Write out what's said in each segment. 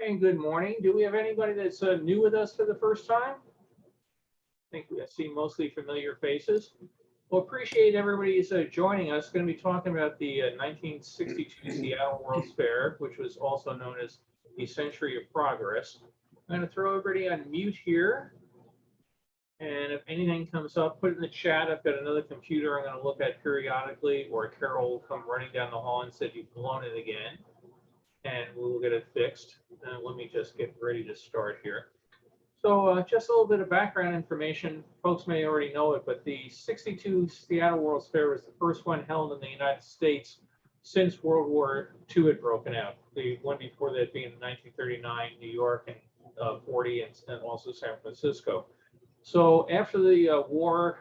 And good morning. Do we have anybody that's new with us for the first time? I think we see mostly familiar faces. Well, appreciate everybody's joining us. Going to be talking about the 1962 Seattle World's Fair, which was also known as the Century of Progress. I'm going to throw everybody on mute here. And if anything comes up, put it in the chat. I've got another computer I'm going to look at periodically, or Carol will come running down the hall and said you've blown it again. And we'll get it fixed. Let me just get ready to start here. So just a little bit of background information. Folks may already know it, but the 62 Seattle World's Fair was the first one held in the United States since World War II had broken out. The one before that being in 1939, New York, and 40, and also San Francisco. So after the war,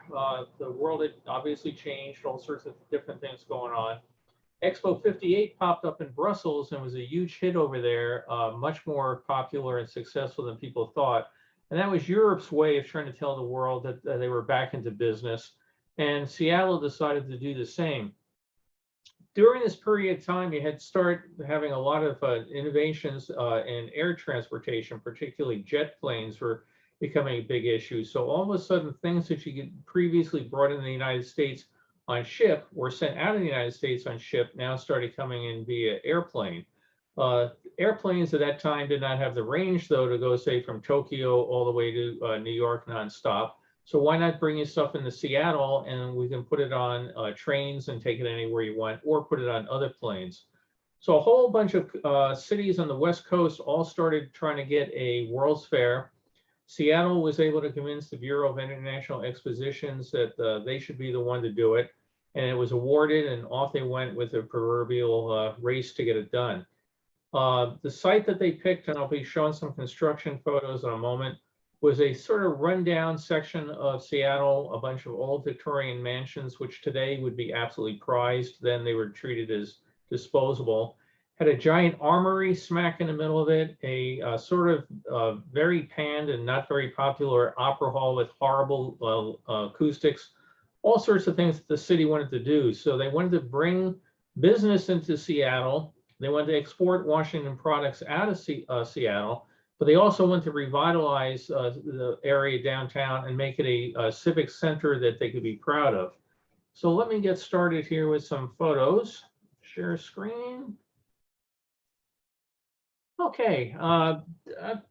the world had obviously changed, all sorts of different things going on. Expo 58 popped up in Brussels and was a huge hit over there, much more popular and successful than people thought. And that was Europe's way of trying to tell the world that they were back into business. And Seattle decided to do the same. During this period of time, you had started having a lot of innovations in air transportation, particularly jet planes were becoming a big issue. So all of a sudden, things that you could previously brought in the United States on ship were sent out of the United States on ship, now started coming in via airplane. Airplanes at that time did not have the range, though, to go, say, from Tokyo all the way to New York nonstop. So why not bring your stuff into Seattle and we can put it on trains and take it anywhere you want, or put it on other planes. So a whole bunch of cities on the West Coast all started trying to get a World's Fair. Seattle was able to convince the Bureau of International Expositions that they should be the one to do it. And it was awarded, and off they went with a proverbial race to get it done. The site that they picked, and I'll be showing some construction photos in a moment, was a sort of rundown section of Seattle, a bunch of old Victorian mansions, which today would be absolutely prized. Then they were treated as disposable. Had a giant armory smack in the middle of it, a sort of very panned and not very popular opera hall with horrible acoustics, all sorts of things that the city wanted to do. So they wanted to bring business into Seattle. They wanted to export Washington products out of Seattle, but they also wanted to revitalize the area downtown and make it a civic center that they could be proud of. So let me get started here with some photos. Share screen. Okay, I've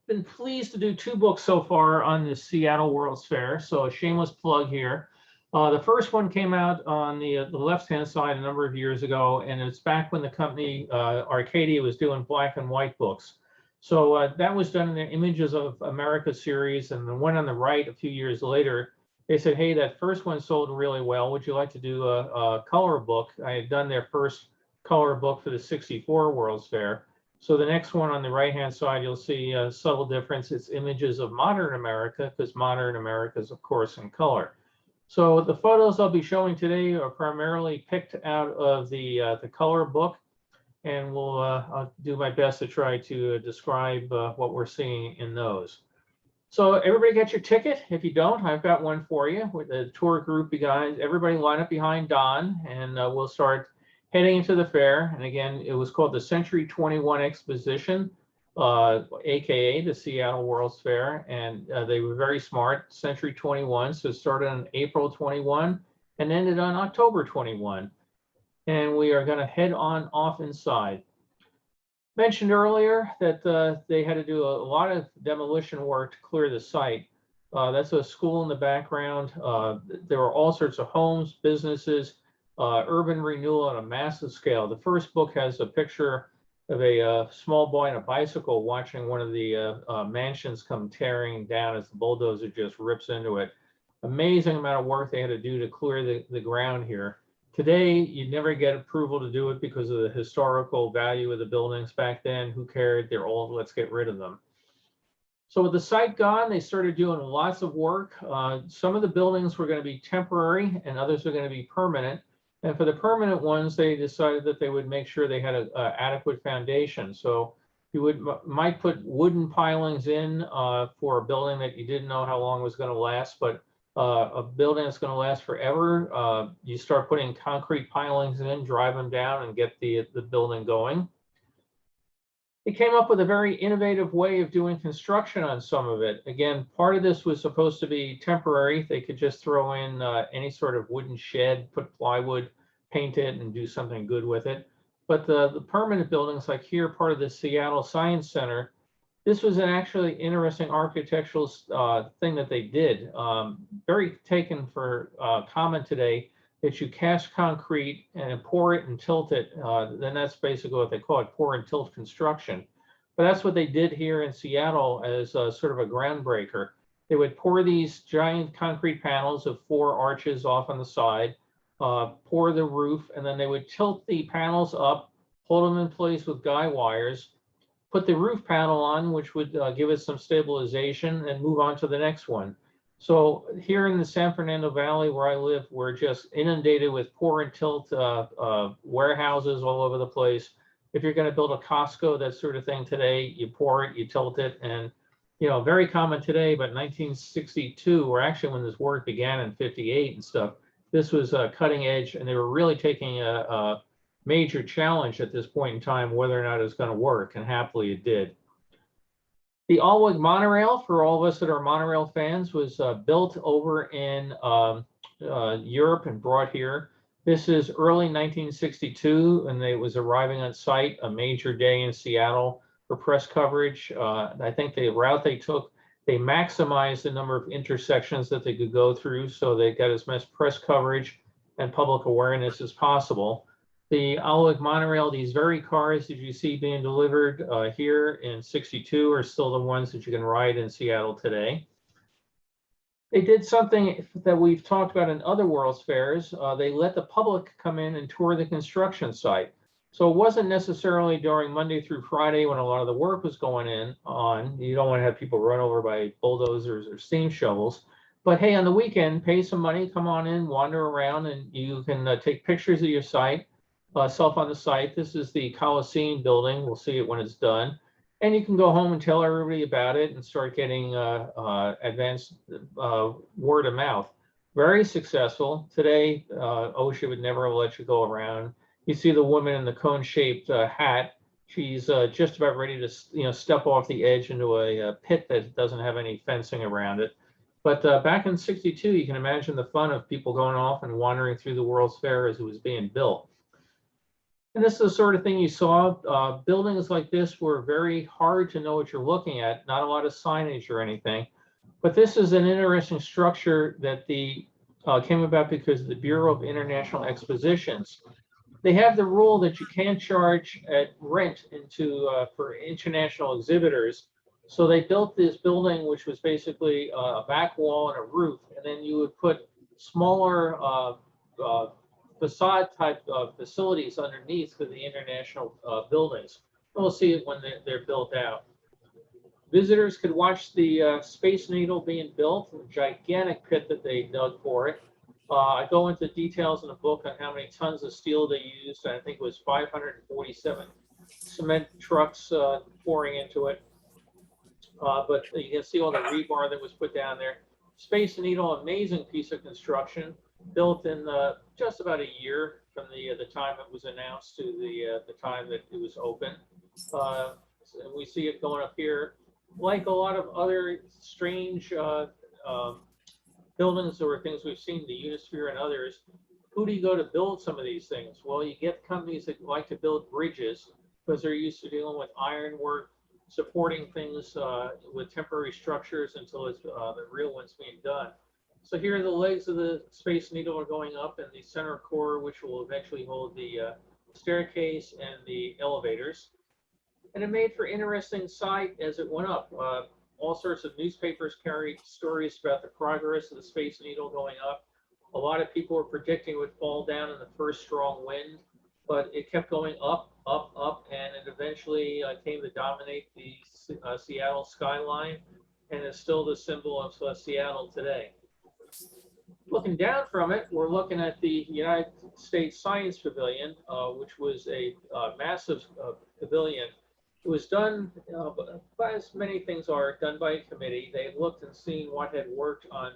been pleased to do 2 books so far on the Seattle World's Fair, so a shameless plug here. The first one came out on the left-hand side a number of years ago, and it's back when the company Arcadia was doing black and white books. So that was done in the Images of America series, and the one on the right a few years later, they said, hey, that first one sold really well. Would you like to do a color book? I had done their first color book for the 64 World's Fair. So the next one on the right-hand side, you'll see a subtle difference. It's Images of Modern America, because Modern America is, of course, in color. So the photos I'll be showing today are primarily picked out of the color book, and I'll do my best to try to describe what we're seeing in those. So everybody get your ticket. If you don't, I've got one for you with the tour group behind. Everybody line up behind Don, and we'll start heading into the fair. And again, it was called the Century 21 Exposition, AKA the Seattle World's Fair. And they were very smart, Century 21. So it started on April 21 and ended on October 21. And we are going to head on off inside. Mentioned earlier that they had to do a lot of demolition work to clear the site. That's a school in the background. There were all sorts of homes, businesses, urban renewal on a massive scale. The first book has a picture of a small boy on a bicycle watching one of the mansions come tearing down as the bulldozer just rips into it. Amazing amount of work they had to do to clear the ground here. Today, you'd never get approval to do it because of the historical value of the buildings back then. Who cared? They're old, let's get rid of them. So with the site gone, they started doing lots of work. Some of the buildings were going to be temporary and others are going to be permanent. And for the permanent ones, they decided that they would make sure they had an adequate foundation. So you might put wooden pilings in for a building that you didn't know how long it was going to last, but a building that's going to last forever, you start putting concrete pilings in, drive them down, and get the building going. They came up with a very innovative way of doing construction on some of it. Again, part of this was supposed to be temporary. They could just throw in any sort of wooden shed, put plywood, paint it, and do something good with it. But the permanent buildings, like here, part of the Seattle Science Center, this was an actually interesting architectural thing that they did. Very taken for common today, that you cast concrete and pour it and tilt it. Then that's basically what they call it, pour and tilt construction. But that's what they did here in Seattle as sort of a groundbreaker. They would pour these giant concrete panels of 4 arches off on the side, pour the roof, and then they would tilt the panels up, hold them in place with guy wires, put the roof panel on, which would give it some stabilization, and move on to the next one. So here in the San Fernando Valley where I live, we're just inundated with pour and tilt warehouses all over the place. If you're going to build a Costco, that sort of thing today, you pour it, you tilt it, and very common today, but 1962, or actually when this work began in 58 and stuff, this was cutting edge, and they were really taking a major challenge at this point in time, whether or not it was going to work, and happily it did. The all-wing monorail, for all of us that are monorail fans, was built over in Europe and brought here. This is early 1962, and it was arriving on site, a major day in Seattle for press coverage. I think the route they took, they maximized the number of intersections that they could go through, so they got as much press coverage and public awareness as possible. The all-wing monorail, these very cars that you see being delivered here in 62 are still the ones that you can ride in Seattle today. They did something that we've talked about in other World's Fairs. They let the public come in and tour the construction site. So it wasn't necessarily during Monday through Friday when a lot of the work was going on. You don't want to have people run over by bulldozers or steam shovels. But hey, on the weekend, pay some money, come on in, wander around, and you can take pictures of your site. Self on the site. This is the Coliseum building. We'll see it when it's done. And you can go home and tell everybody about it and start getting advanced word of mouth. Very successful. Today, OSHA would never let you go around. You see the woman in the cone-shaped hat. She's just about ready to step off the edge into a pit that doesn't have any fencing around it. But back in 62, you can imagine the fun of people going off and wandering through the World's Fair as it was being built. And this is the sort of thing you saw. Buildings like this were very hard to know what you're looking at, not a lot of signage or anything. But this is an interesting structure that came about because of the Bureau of International Expositions. They have the rule that you can't charge at rent for international exhibitors. So they built this building, which was basically a back wall and a roof, and then you would put smaller facade type of facilities underneath for the international buildings. We'll see it when they're built out. Visitors could watch the Space Needle being built, a gigantic pit that they dug for it. I go into details in the book on how many tons of steel they used. I think it was 547 cement trucks pouring into it. But you can see all the rebar that was put down there. Space Needle, amazing piece of construction, built in just about a year from the time it was announced to the time that it was open. We see it going up here. Like a lot of other strange buildings or things we've seen, the Unisphere and others, who do you go to build some of these things? Well, you get companies that like to build bridges because they're used to dealing with ironwork, supporting things with temporary structures until it's the real one's being done. So here the legs of the Space Needle are going up, and the center core, which will eventually hold the staircase and the elevators. And it made for interesting sight as it went up. All sorts of newspapers carried stories about the progress of the Space Needle going up. A lot of people were predicting it would fall down in the first strong wind, but it kept going up, up, up, and it eventually came to dominate the Seattle skyline, and is still the symbol of Seattle today. Looking down from it, we're looking at the United States Science Pavilion, which was a massive pavilion. It was done, as many things are, done by a committee. They looked and seen what had worked on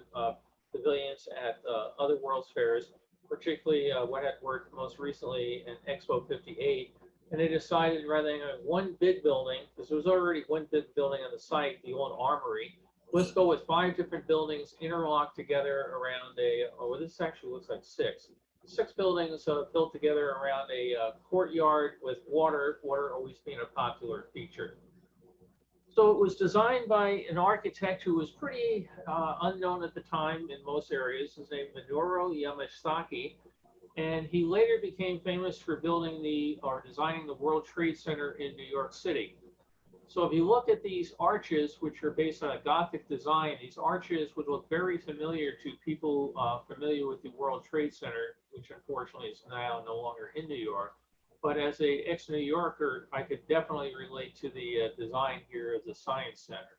pavilions at other World's Fairs, particularly what had worked most recently in Expo 58, And they decided rather than have one big building, because there was already one big building on the site, the old armory, let's go with 5 different buildings interlocked together around a, oh, this actually looks like 6. 6 buildings built together around a courtyard with water, water always being a popular feature. So it was designed by an architect who was pretty unknown at the time in most areas. His name is Minoru Yamasaki, and he later became famous for building or designing the World Trade Center in New York City. So if you look at these arches, which are based on a Gothic design, these arches would look very familiar to people familiar with the World Trade Center, which unfortunately is now no longer in New York. But as a ex-New Yorker, I could definitely relate to the design here of the Science Center.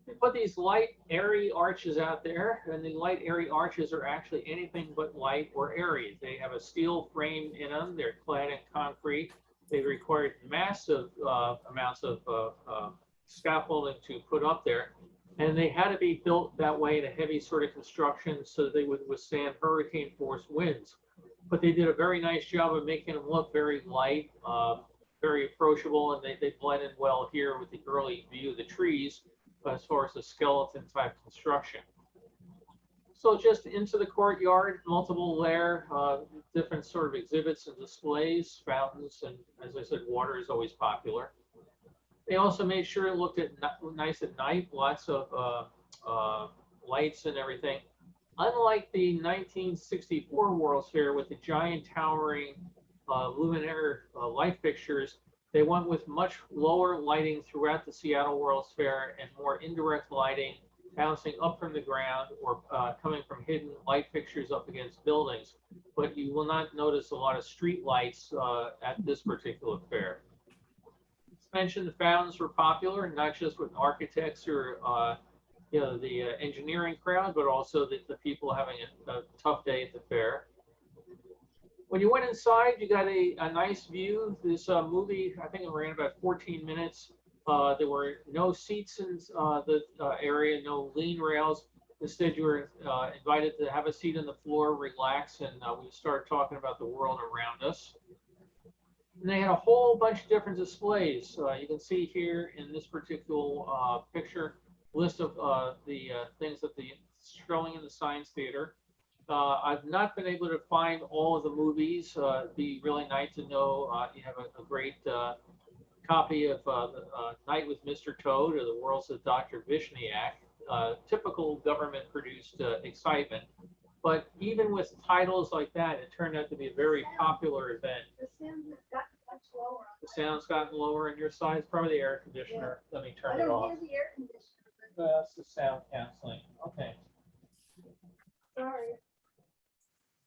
They put these light, airy arches out there, and the light, airy arches are actually anything but light or airy. They have a steel frame in them. They're clad in concrete. They required massive amounts of scaffolding to put up there, and they had to be built that way in a heavy sort of construction so that they would withstand hurricane-force winds. But they did a very nice job of making them look very light, very approachable, and they blend in well here with the early view of the trees as far as the skeleton type construction. So just into the courtyard, multiple layer, different sort of exhibits and displays, fountains, and as I said, water is always popular. They also made sure it looked nice at night, lots of lights and everything. Unlike the 1964 World's Fair with the giant towering luminaire light fixtures, they went with much lower lighting throughout the Seattle World's Fair and more indirect lighting bouncing up from the ground or coming from hidden light fixtures up against buildings. But you will not notice a lot of street lights at this particular fair. As mentioned, the fountains were popular, not just with architects or the engineering crowd, but also the people having a tough day at the fair. When you went inside, you got a nice view. This movie, I think it ran about 14 minutes. There were no seats in the area, no lean rails. Instead, you were invited to have a seat on the floor, relax, and we started talking about the world around us. And they had a whole bunch of different displays. You can see here in this particular picture, list of the things that they're showing in the Science Theater. I've not been able to find all of the movies. It'd be really nice to know you have a great copy of Night with Mr. Toad or The Worlds of Dr. Vishniac, typical government-produced excitement. But even with titles like that, it turned out to be a very popular event. The sound's gotten lower on your side. It's probably the air conditioner. Yeah. Let me turn it off. I don't hear the air conditioner. That's the sound canceling. Okay. Sorry.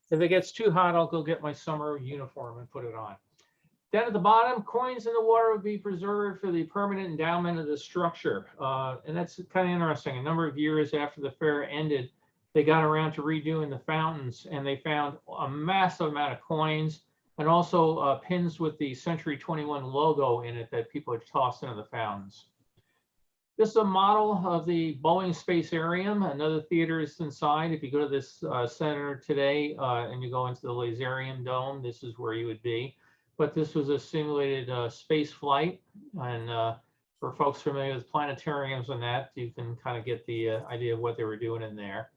If it gets too hot, I'll go get my summer uniform and put it on. Down at the bottom, coins in the water would be preserved for the permanent endowment of the structure. And that's kind of interesting. A number of years after the fair ended, they got around to redoing the fountains, and they found a massive amount of coins and also pins with the Century 21 logo in it that people had tossed into the fountains. This is a model of the Boeing Spacearium. Another theater is inside. If you go to this center today and you go into the Laserium Dome, this is where you would be. But this was a simulated space flight. And for folks familiar with planetariums and that, you can kind of get the idea of what they were doing in there.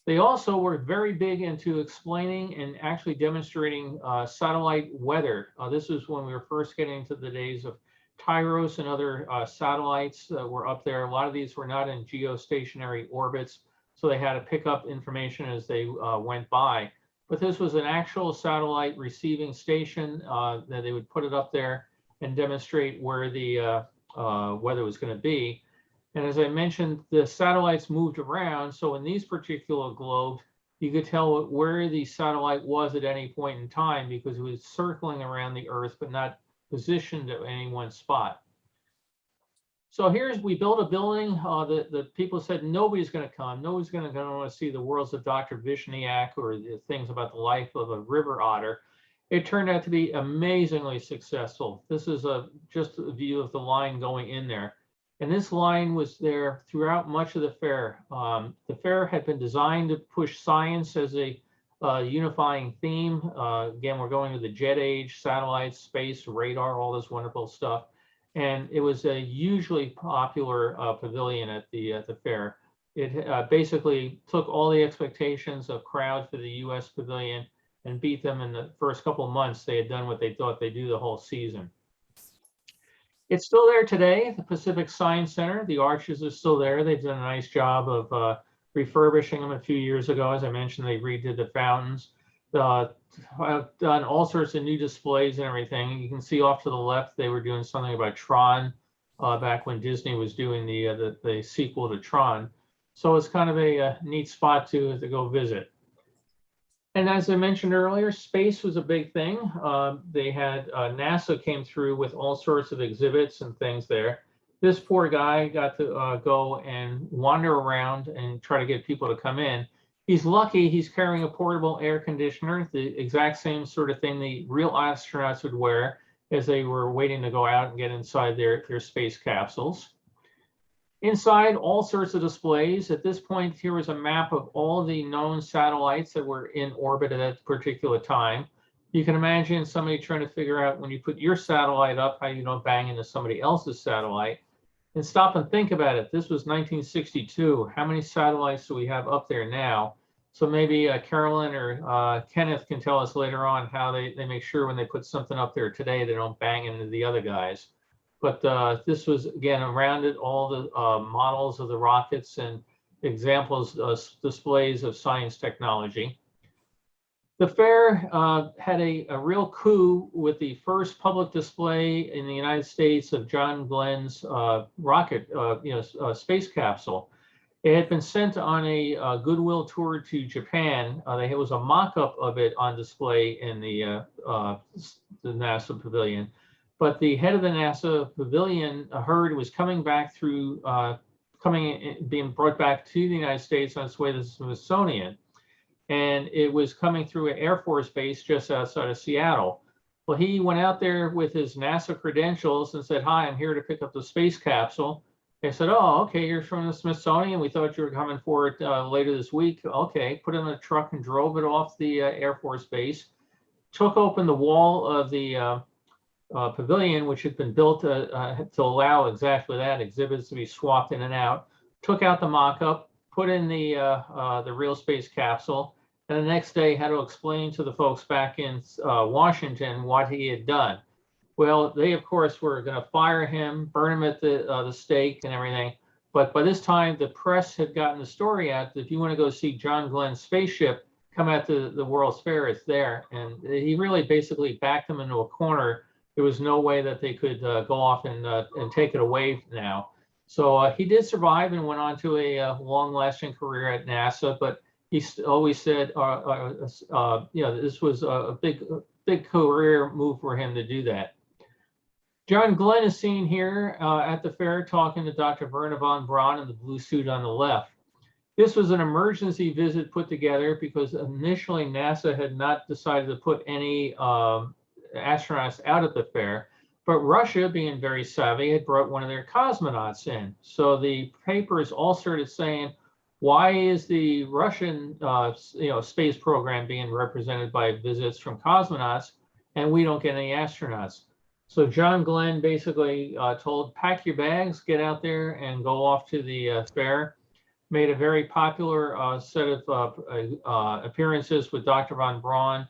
They also were very big into explaining and actually demonstrating satellite weather. This was when we were first getting into the days of Tyros and other satellites that were up there. A lot of these were not in geostationary orbits, so they had to pick up information as they went by. But this was an actual satellite receiving station that they would put it up there and demonstrate where the weather was going to be. And as I mentioned, the satellites moved around. So in these particular globes, you could tell where the satellite was at any point in time because it was circling around the Earth, but not positioned at any one spot. So we built a building. The people said nobody's going to come. Nobody's going to want to see the Worlds of Dr. Vishniac or the things about the life of a river otter. It turned out to be amazingly successful. This is just a view of the line going in there. And this line was there throughout much of the fair. The fair had been designed to push science as a unifying theme. Again, we're going to the jet age, satellites, space, radar, all this wonderful stuff. And it was a hugely popular pavilion at the fair. It basically took all the expectations of crowd for the U.S. pavilion and beat them in the first couple of months. They had done what they thought they'd do the whole season. It's still there today, the Pacific Science Center. The arches are still there. They've done a nice job of refurbishing them a few years ago. As I mentioned, they redid the fountains, done all sorts of new displays and everything. You can see off to the left, they were doing something about Tron back when Disney was doing the sequel to Tron. So it's kind of a neat spot to go visit. And as I mentioned earlier, space was a big thing. They had NASA came through with all sorts of exhibits and things there. This poor guy got to go and wander around and try to get people to come in. He's lucky he's carrying a portable air conditioner, the exact same sort of thing the real astronauts would wear as they were waiting to go out and get inside their space capsules. Inside, all sorts of displays. At this point, here was a map of all the known satellites that were in orbit at that particular time. You can imagine somebody trying to figure out when you put your satellite up, how you don't bang into somebody else's satellite. And stop and think about it. This was 1962. How many satellites do we have up there now? So maybe Carolyn or Kenneth can tell us later on how they make sure when they put something up there today, they don't bang into the other guys. But this was, again, around it, all the models of the rockets and examples, displays of science technology. The fair had a real coup with the first public display in the United States of John Glenn's rocket, space capsule. It had been sent on a goodwill tour to Japan. There was a mock-up of it on display in the NASA pavilion. But the head of the NASA pavilion heard it was coming back through, being brought back to the United States on its way to the Smithsonian. And it was coming through an Air Force base just outside of Seattle. Well, he went out there with his NASA credentials and said, "Hi, I'm here to pick up the space capsule." They said, "Oh, okay, you're from the Smithsonian. We thought you were coming for it later this week." Okay, put it in a truck and drove it off the Air Force base, took open the wall of the pavilion, which had been built to allow exactly that, exhibits to be swapped in and out, took out the mock-up, put in the real space capsule, and the next day had to explain to the folks back in Washington what he had done. Well, they, of course, were going to fire him, burn him at the stake and everything. But by this time, the press had gotten the story out that if you want to go see John Glenn's spaceship come out to the World's Fair, it's there. And he really basically backed them into a corner. There was no way that they could go off and take it away now. So he did survive and went on to a long-lasting career at NASA. But he always said, this was a big career move for him to do that. John Glenn is seen here at the fair talking to Dr. Werner von Braun in the blue suit on the left. This was an emergency visit put together because initially NASA had not decided to put any astronauts out at the fair, but Russia, being very savvy, had brought one of their cosmonauts in. So the papers all started saying, why is the Russian space program being represented by visits from cosmonauts and we don't get any astronauts? So John Glenn basically told, pack your bags, get out there and go off to the fair. Made a very popular set of appearances with Dr. von Braun.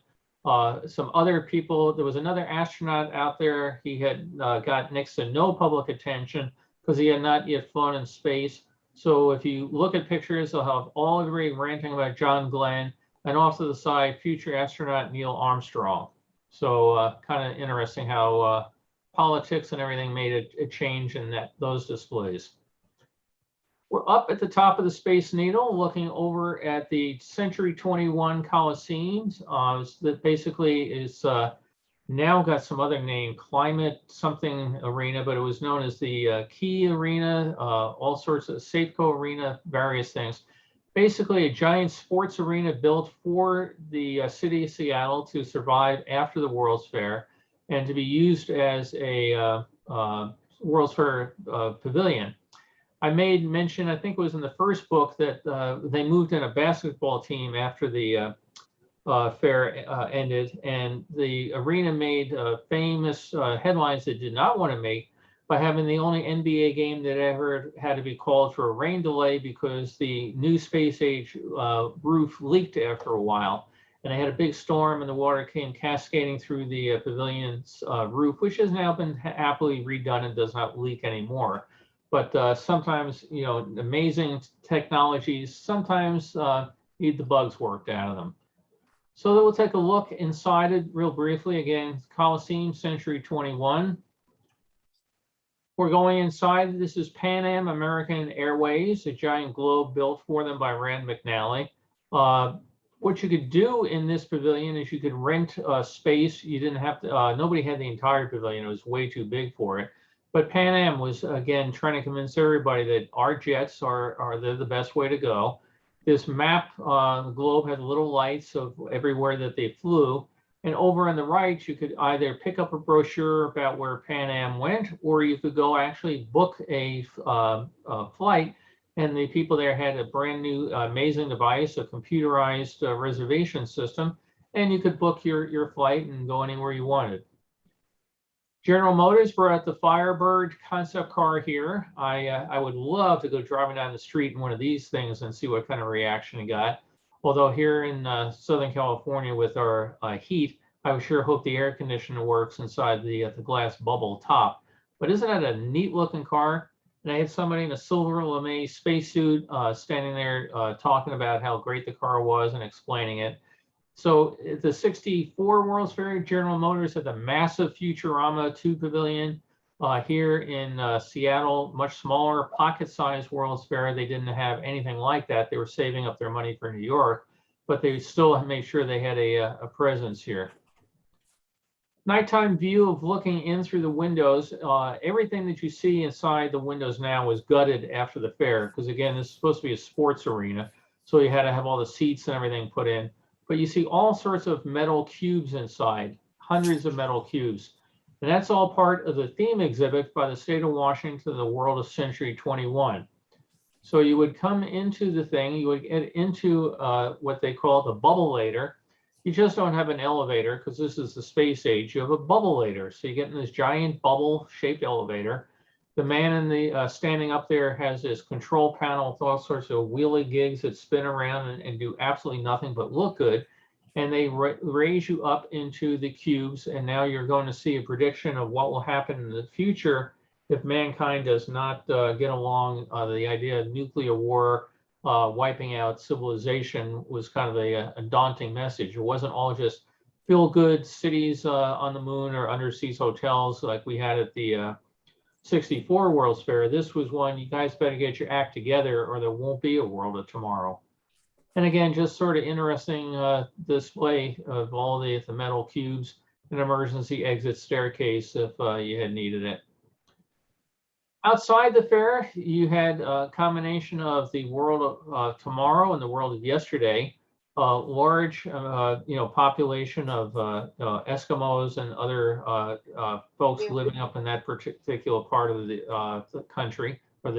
Some other people, there was another astronaut out there. He had got next to no public attention because he had not yet flown in space. So if you look at pictures, they'll have all everybody ranting about John Glenn, and off to the side, future astronaut Neil Armstrong. So kind of interesting how politics and everything made a change in those displays. We're up at the top of the Space Needle, looking over at the Century 21 Coliseum. That basically is now got some other name, Climate something Arena, but it was known as the Key Arena, all sorts of Safeco Arena, various things. Basically a giant sports arena built for the city of Seattle to survive after the World's Fair and to be used as a World's Fair pavilion. I made mention, I think it was in the first book, that they moved in a basketball team after the fair ended, and the arena made famous headlines that did not want to make by having the only NBA game that ever had to be called for a rain delay because the new space age roof leaked after a while. And they had a big storm and the water came cascading through the pavilion's roof, which has now been happily redone and does not leak anymore. But sometimes, amazing technologies sometimes need the bugs worked out of them. So we'll take a look inside it real briefly. Again, Coliseum, Century 21. We're going inside. This is Pan Am American Airways, a giant globe built for them by Rand McNally. What you could do in this pavilion is you could rent space. You didn't have to, nobody had the entire pavilion. It was way too big for it. But Pan Am was, again, trying to convince everybody that our jets are the best way to go. This map, the globe had little lights of everywhere that they flew. And over on the right, you could either pick up a brochure about where Pan Am went, or you could go actually book a flight. And the people there had a brand new amazing device, a computerized reservation system, and you could book your flight and go anywhere you wanted. General Motors brought out the Firebird concept car here. I would love to go driving down the street in one of these things and see what kind of reaction it got. Although here in Southern California with our heat, I would sure hope the air conditioner works inside the glass bubble top. But isn't that a neat looking car? And I had somebody in a silver lame spacesuit standing there talking about how great the car was and explaining it. So at the 64 World's Fair, General Motors had the massive Futurama 2 pavilion. Here in Seattle, much smaller pocket-sized World's Fair. They didn't have anything like that. They were saving up their money for New York, but they still made sure they had a presence here. Nighttime view of looking in through the windows. Everything that you see inside the windows now was gutted after the fair, because again, this is supposed to be a sports arena. So you had to have all the seats and everything put in. But you see all sorts of metal cubes inside, hundreds of metal cubes. And that's all part of the theme exhibit by the state of Washington, the World of Century 21. So you would come into the thing, you would get into what they call the bubble-lator. You just don't have an elevator because this is the space age. You have a bubble-lator. So you get in this giant bubble-shaped elevator. The man in the standing up there has this control panel with all sorts of wheelie gigs that spin around and do absolutely nothing but look good. And they raise you up into the cubes. And now you're going to see a prediction of what will happen in the future if mankind does not get along. The idea of nuclear war wiping out civilization was kind of a daunting message. It wasn't all just feel good cities on the moon or undersea hotels like we had at the 64 World's Fair. This was one, you guys better get your act together or there won't be a world of tomorrow. And again, just sort of interesting display of all the metal cubes, an emergency exit staircase if you had needed it. Outside the fair, you had a combination of the world of tomorrow and the world of yesterday. Large, population of Eskimos and other folks living up in that particular part of the country, or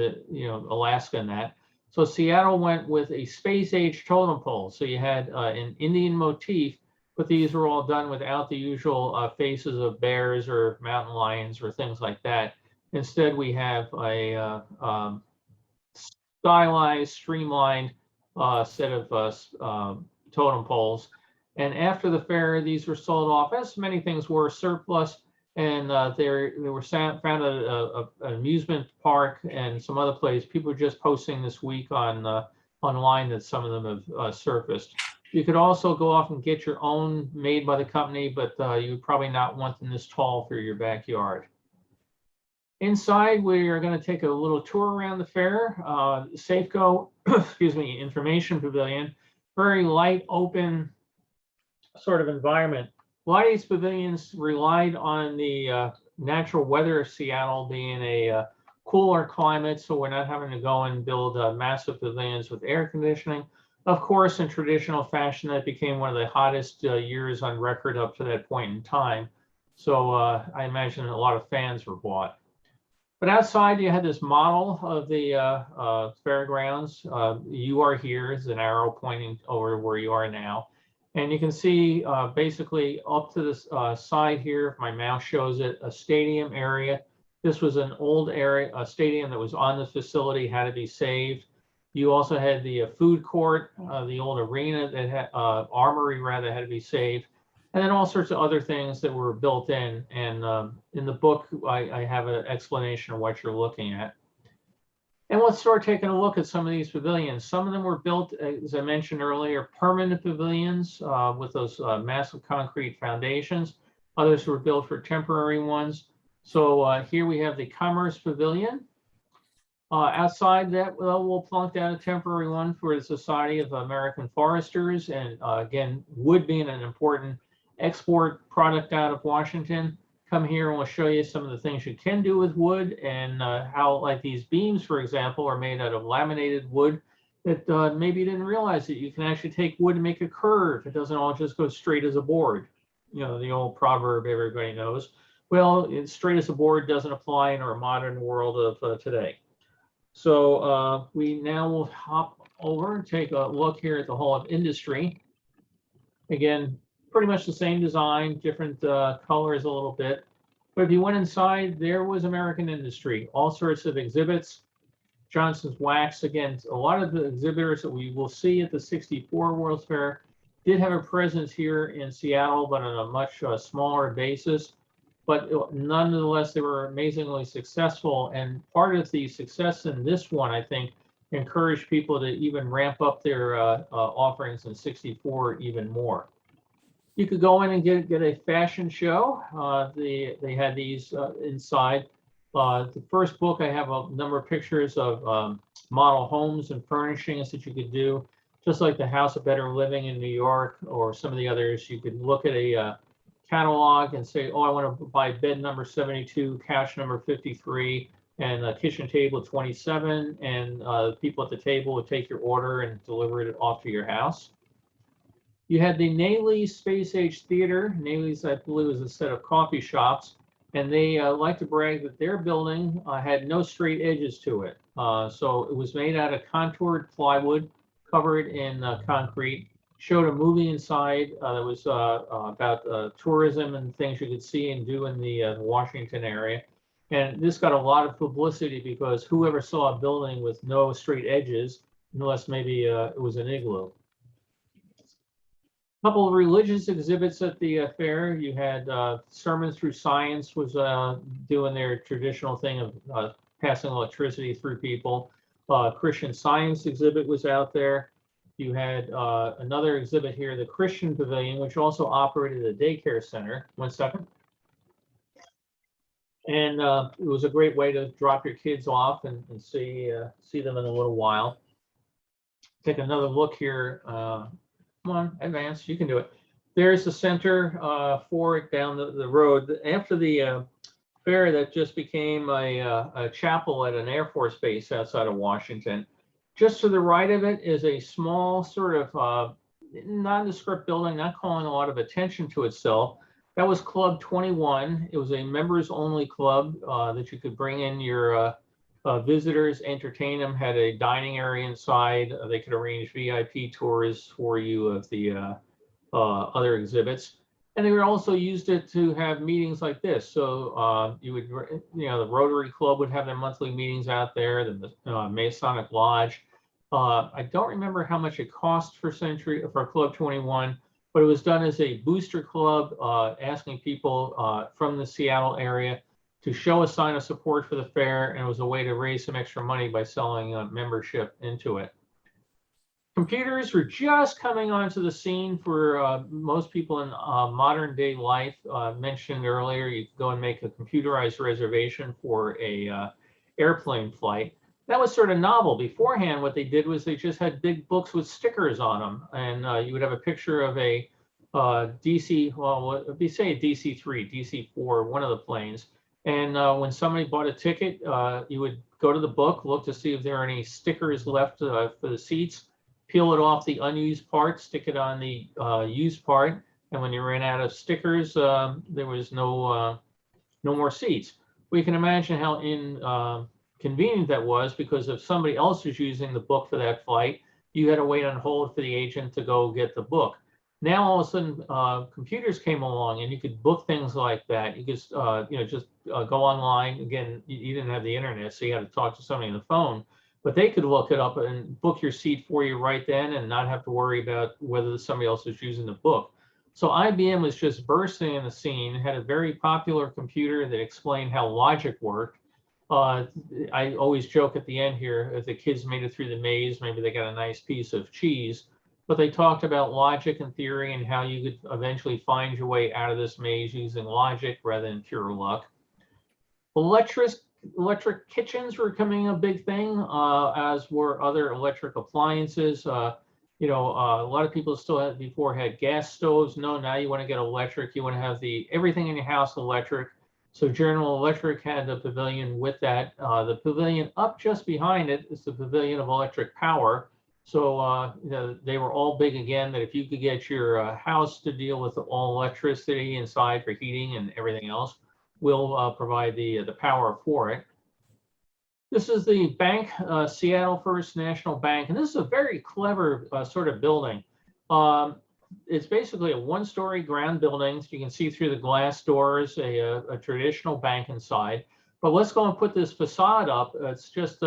Alaska and that. So Seattle went with a space age totem pole. So you had an Indian motif, but these were all done without the usual faces of bears or mountain lions or things like that. Instead, we have a stylized, streamlined set of totem poles. And after the fair, these were sold off, as many things were, surplus. And they were found at an amusement park and some other place. People are just posting this week on online that some of them have surfaced. You could also go off and get your own made by the company, but you would probably not want them this tall for your backyard. Inside, we are going to take a little tour around the fair. Safeco, information pavilion, very light, open sort of environment. A lot of these pavilions relied on the natural weather of Seattle being a cooler climate, so we're not having to go and build massive pavilions with air conditioning. Of course, in traditional fashion, that became one of the hottest years on record up to that point in time. So I imagine a lot of fans were bought. But outside, you had this model of the fairgrounds. You are here is an arrow pointing over where you are now. And you can see basically up to this side here, if my mouse shows it, a stadium area. This was an old area, a stadium that was on the facility, had to be saved. You also had the food court, the old arena that had, armory rather, had to be saved. And then all sorts of other things that were built in. And in the book, I have an explanation of what you're looking at. And let's start taking a look at some of these pavilions. Some of them were built, as I mentioned earlier, permanent pavilions with those massive concrete foundations. Others were built for temporary ones. So here we have the Commerce Pavilion. Outside that, well, we'll plunk down a temporary one for the Society of American Foresters. And again, wood being an important export product out of Washington. Come here and we'll show you some of the things you can do with wood and how, like these beams, for example, are made out of laminated wood that maybe you didn't realize that you can actually take wood and make a curve. It doesn't all just go straight as a board. You know, the old proverb everybody knows. Well, it's straight as a board doesn't apply in our modern world of today. So we now will hop over and take a look here at the Hall of Industry. Again, pretty much the same design, different colors a little bit. But if you went inside, there was American Industry, all sorts of exhibits. Johnson's Wax, again, a lot of the exhibitors that we will see at the 64 World's Fair did have a presence here in Seattle, but on a much smaller basis. But nonetheless, they were amazingly successful. And part of the success in this one, I think, encouraged people to even ramp up their offerings in 64 even more. You could go in and get a fashion show. They had these inside. The first book, I have a number of pictures of model homes and furnishings that you could do, just like the House of Better Living in New York or some of the others. You could look at a catalog and say, oh, I want to buy bed number 72, couch number 53, and a kitchen table 27, and people at the table would take your order and deliver it off to your house. You had the Naley Space Age Theater. Naley's, I believe, is a set of coffee shops, and they like to brag that their building had no straight edges to it. So it was made out of contoured plywood, covered in concrete. Showed a movie inside that was about tourism and things you could see and do in the Washington area. And this got a lot of publicity because whoever saw a building with no straight edges, unless maybe it was an igloo. A couple of religious exhibits at the fair. You had Sermons Through Science was doing their traditional thing of passing electricity through people. Christian Science exhibit was out there. You had another exhibit here, the Christian Pavilion, which also operated a daycare center. 1 second. And it was a great way to drop your kids off and see them in a little while. Take another look here. Come on, advance, you can do it. There's the center for it down the road. After the fair, that just became a chapel at an Air Force base outside of Washington. Just to the right of it is a small sort of nondescript building, not calling a lot of attention to itself. That was Club 21. It was a members only club that you could bring in your visitors, entertain them, had a dining area inside. They could arrange VIP tours for you of the other exhibits. And they would also used it to have meetings like this. So you would, the Rotary Club would have their monthly meetings out there, the Masonic Lodge. I don't remember how much it cost for Club 21, but it was done as a booster club, asking people from the Seattle area to show a sign of support for the fair, and it was a way to raise some extra money by selling membership into it. Computers were just coming onto the scene for most people in modern day life. Mentioned earlier, you could go and make a computerized reservation for a airplane flight. That was sort of novel. Beforehand, what they did was they just had big books with stickers on them, and you would have a picture of a DC, well, if you say a DC-3, DC-4, one of the planes. And when somebody bought a ticket, you would go to the book, look to see if there are any stickers left for the seats, peel it off the unused part, stick it on the used part, and when you ran out of stickers, there was no more seats. We can imagine how inconvenient that was, because if somebody else was using the book for that flight, you had to wait on hold for the agent to go get the book. Now all of a sudden, computers came along, and you could book things like that. You could, just go online. Again, you didn't have the internet, so you had to talk to somebody on the phone. But they could look it up and book your seat for you right then, and not have to worry about whether somebody else is using the book. So IBM was just bursting in the scene. Had a very popular computer that explained how logic worked. I always joke at the end here, if the kids made it through the maze, maybe they got a nice piece of cheese. But they talked about logic and theory and how you could eventually find your way out of this maze using logic rather than pure luck. Electric kitchens were becoming a big thing, as were other electric appliances. A lot of people still had gas stoves. No, now you want to get electric. You want to have everything in your house electric. So General Electric had the Pavilion with that. The Pavilion up just behind it is the Pavilion of Electric Power. So they were all big again, that if you could get your house to deal with all electricity inside for heating and everything else, we'll provide the power for it. This is the bank, Seattle First National Bank, and this is a very clever sort of building. It's basically a one-story ground building. So you can see through the glass doors a traditional bank inside. But let's go and put this facade up. It's just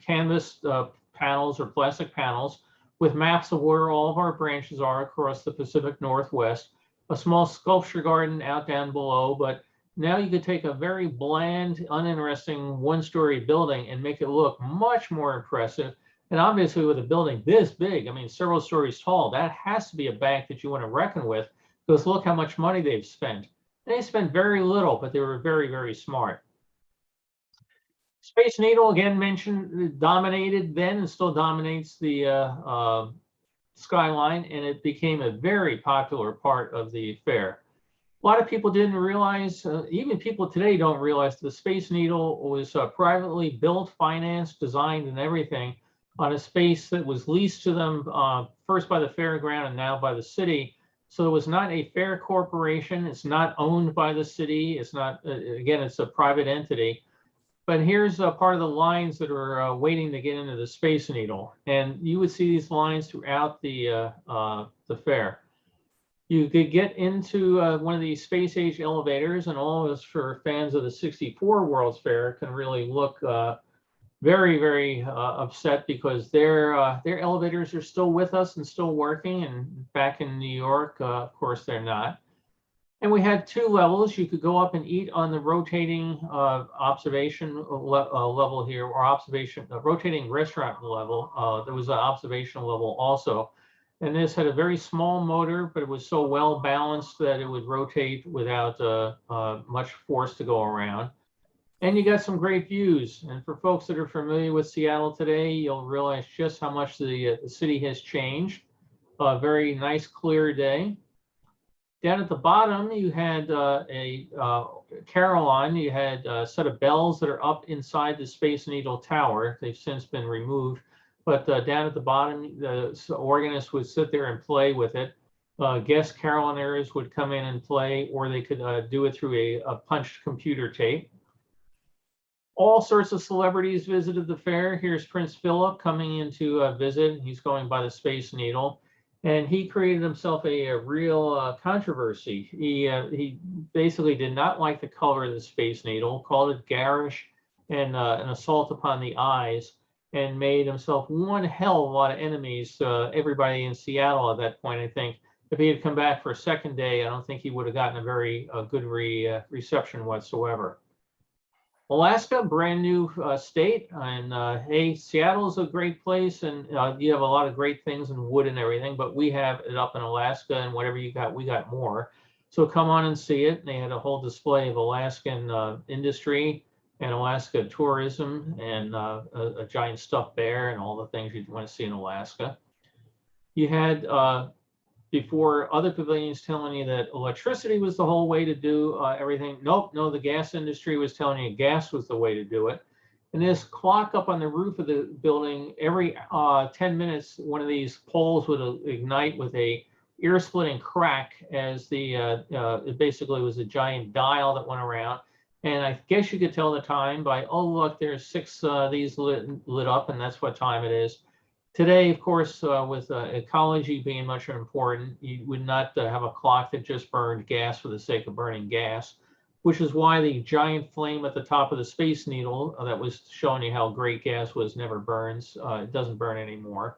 canvas panels or plastic panels with maps of where all of our branches are across the Pacific Northwest. A small sculpture garden out down below, but now you could take a very bland, uninteresting one-story building and make it look much more impressive. And obviously with a building this big, I mean, several stories tall, that has to be a bank that you want to reckon with, because look how much money they've spent. They spent very little, but they were very, very smart. Space Needle, again mentioned, dominated then and still dominates the skyline, and it became a very popular part of the fair. A lot of people didn't realize, even people today don't realize, the Space Needle was privately built, financed, designed, and everything on a space that was leased to them first by the fairground and now by the city. So it was not a fair corporation. It's not owned by the city. It's not, again, it's a private entity. But here's part of the lines that are waiting to get into the Space Needle. And you would see these lines throughout the fair. You could get into one of these space age elevators, and all of us, for fans of the '64 World's Fair, can really look very, very upset, because their elevators are still with us and still working. And back in New York, of course, they're not. And we had two levels. You could go up and eat on the rotating observation level here, or rotating restaurant level. There was an observational level also. And this had a very small motor, but it was so well balanced that it would rotate without much force to go around. And you got some great views. And for folks that are familiar with Seattle today, you'll realize just how much the city has changed. A very nice, clear day. Down at the bottom, you had a Caroline. You had a set of bells that are up inside the Space Needle Tower. They've since been removed. But down at the bottom, the organist would sit there and play with it. Guest caroliners would come in and play, or they could do it through a punched computer tape. All sorts of celebrities visited the fair. Here's Prince Philip coming in to visit. He's going by the Space Needle. And he created himself a real controversy. He basically did not like the color of the Space Needle, called it garish and an assault upon the eyes, and made himself one hell of a lot of enemies. Everybody in Seattle at that point, I think, if he had come back for a second day, I don't think he would have gotten a very good reception whatsoever. Alaska, brand new state, and hey, Seattle is a great place, and you have a lot of great things and wood and everything, but we have it up in Alaska, and whatever you got, we got more. So come on and see it. And they had a whole display of Alaskan industry and Alaska tourism, and a giant stuffed bear and all the things you'd want to see in Alaska. You had, before, other pavilions telling you that electricity was the whole way to do everything. Nope, no, the gas industry was telling you gas was the way to do it. And this clock up on the roof of the building, every 10 minutes, one of these poles would ignite with a ear-splitting crack, as it basically was a giant dial that went around. And I guess you could tell the time by, oh, look, there's 6 these lit up, and that's what time it is. Today, of course, with ecology being much more important, you would not have a clock that just burned gas for the sake of burning gas, which is why the giant flame at the top of the Space Needle that was showing you how great gas was never burns. It doesn't burn anymore.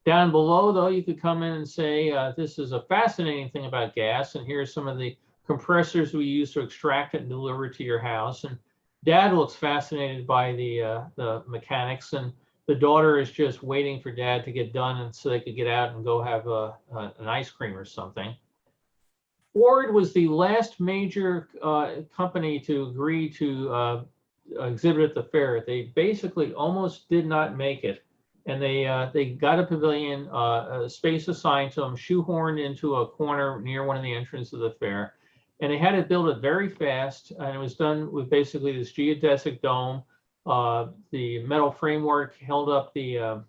Down below, though, you could come in and say, this is a fascinating thing about gas, and here's some of the compressors we use to extract it and deliver it to your house. And Dad looks fascinated by the mechanics, and the daughter is just waiting for Dad to get done and so they could get out and go have an ice cream or something. Ford was the last major company to agree to exhibit at the fair. They basically almost did not make it. And they got a pavilion, a space assigned to them, shoehorned into a corner near one of the entrances of the fair. And they had to build it very fast. And it was done with basically this geodesic dome. The metal framework held up the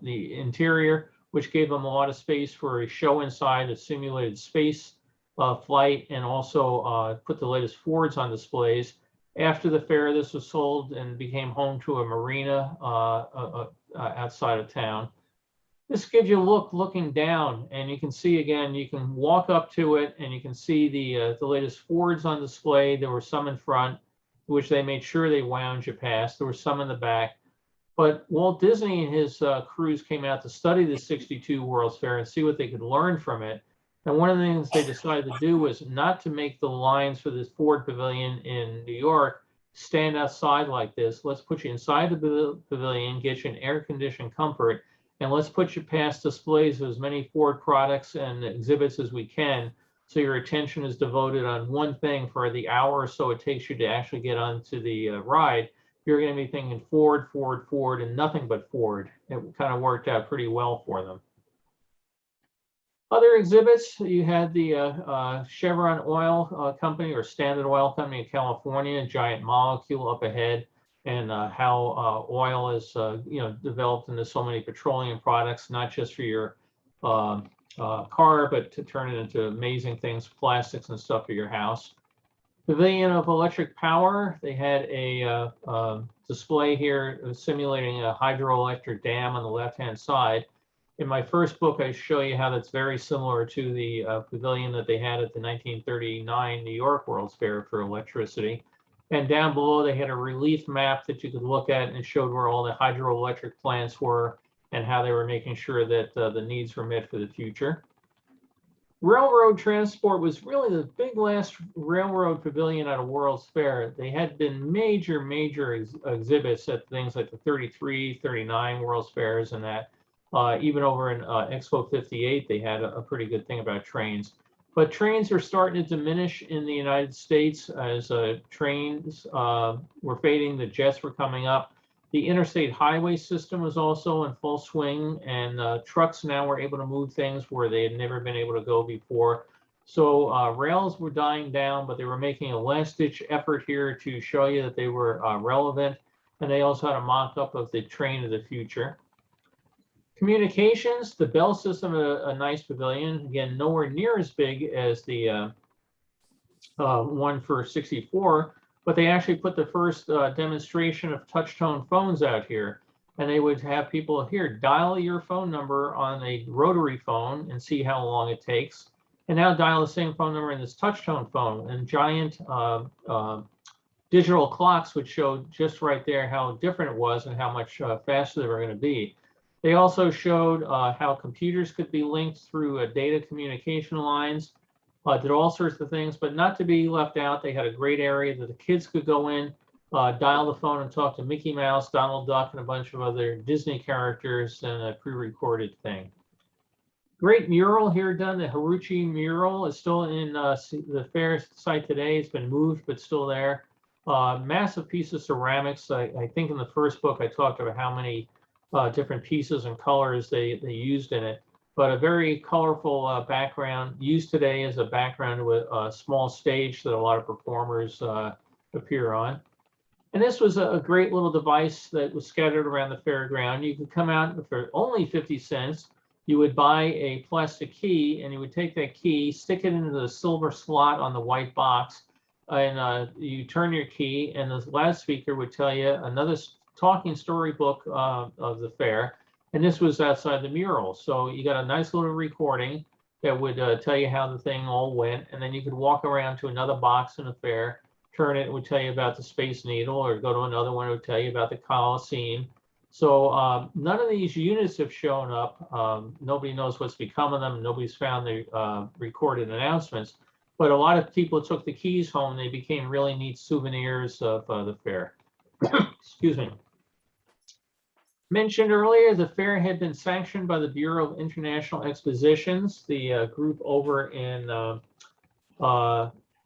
interior, which gave them a lot of space for a show inside, a simulated space flight, and also put the latest Fords on displays. After the fair, this was sold and became home to a marina outside of town. This gives you a look looking down, and you can see again, you can walk up to it and you can see the latest Fords on display. There were some in front, which they made sure they wound you past. There were some in the back. But Walt Disney and his crews came out to study the 62 World's Fair and see what they could learn from it. And one of the things they decided to do was not to make the lines for this Ford Pavilion in New York stand outside like this. Let's put you inside the pavilion, get you an air-conditioned comfort, and let's put you past displays of as many Ford products and exhibits as we can, so your attention is devoted on one thing for the hour or so it takes you to actually get onto the ride. You're going to be thinking Ford, Ford, Ford, and nothing but Ford. It kind of worked out pretty well for them. Other exhibits, you had the Chevron Oil Company or Standard Oil Company in California, Giant Molecule up ahead, and how oil is developed into so many petroleum products, not just for your car, but to turn it into amazing things, plastics and stuff for your house. Pavilion of Electric Power, they had a display here simulating a hydroelectric dam on the left-hand side. In my first book, I show you how that's very similar to the pavilion that they had at the 1939 New York World's Fair for electricity. And down below, they had a relief map that you could look at, and it showed where all the hydroelectric plants were and how they were making sure that the needs were met for the future. Railroad transport was really the big last railroad pavilion at a World's Fair. They had been major exhibits at things like the 33, 39 World's Fairs and that. Even over in Expo 58, they had a pretty good thing about trains. But trains are starting to diminish in the United States as trains were fading, the jets were coming up. The interstate highway system was also in full swing, and trucks now were able to move things where they had never been able to go before. So rails were dying down, but they were making a last-ditch effort here to show you that they were relevant. And they also had a mock-up of the train of the future. Communications, the Bell system, a nice pavilion. Again, nowhere near as big as the one for 64, but they actually put the first demonstration of touch-tone phones out here. And they would have people here dial your phone number on a rotary phone and see how long it takes. And now dial the same phone number in this touch-tone phone. And giant digital clocks would show just right there how different it was and how much faster they were going to be. They also showed how computers could be linked through data communication lines, did all sorts of things, but not to be left out. They had a great area that the kids could go in, dial the phone and talk to Mickey Mouse, Donald Duck, and a bunch of other Disney characters in a pre-recorded thing. Great mural here done. The Haruchi mural is still in the fair site today. It's been moved, but still there. Massive piece of ceramics. I think in the first book, I talked about how many different pieces and colors they used in it, but a very colorful background used today as a background with a small stage that a lot of performers appear on. And this was a great little device that was scattered around the fairground. You could come out for only 50 cents. You would buy a plastic key, and you would take that key, stick it into the silver slot on the white box, and you turn your key, and the loudspeaker would tell you another talking storybook of the fair, And this was outside the mural. So you got a nice little recording that would tell you how the thing all went. And then you could walk around to another box in the fair, turn it, it would tell you about the Space Needle, or go to another one, it would tell you about the Colosseum. So none of these units have shown up. Nobody knows what's become of them. Nobody's found the recorded announcements. But a lot of people took the keys home. They became really neat souvenirs of the fair. Excuse me. Mentioned earlier, the fair had been sanctioned by the Bureau of International Expositions, the group over in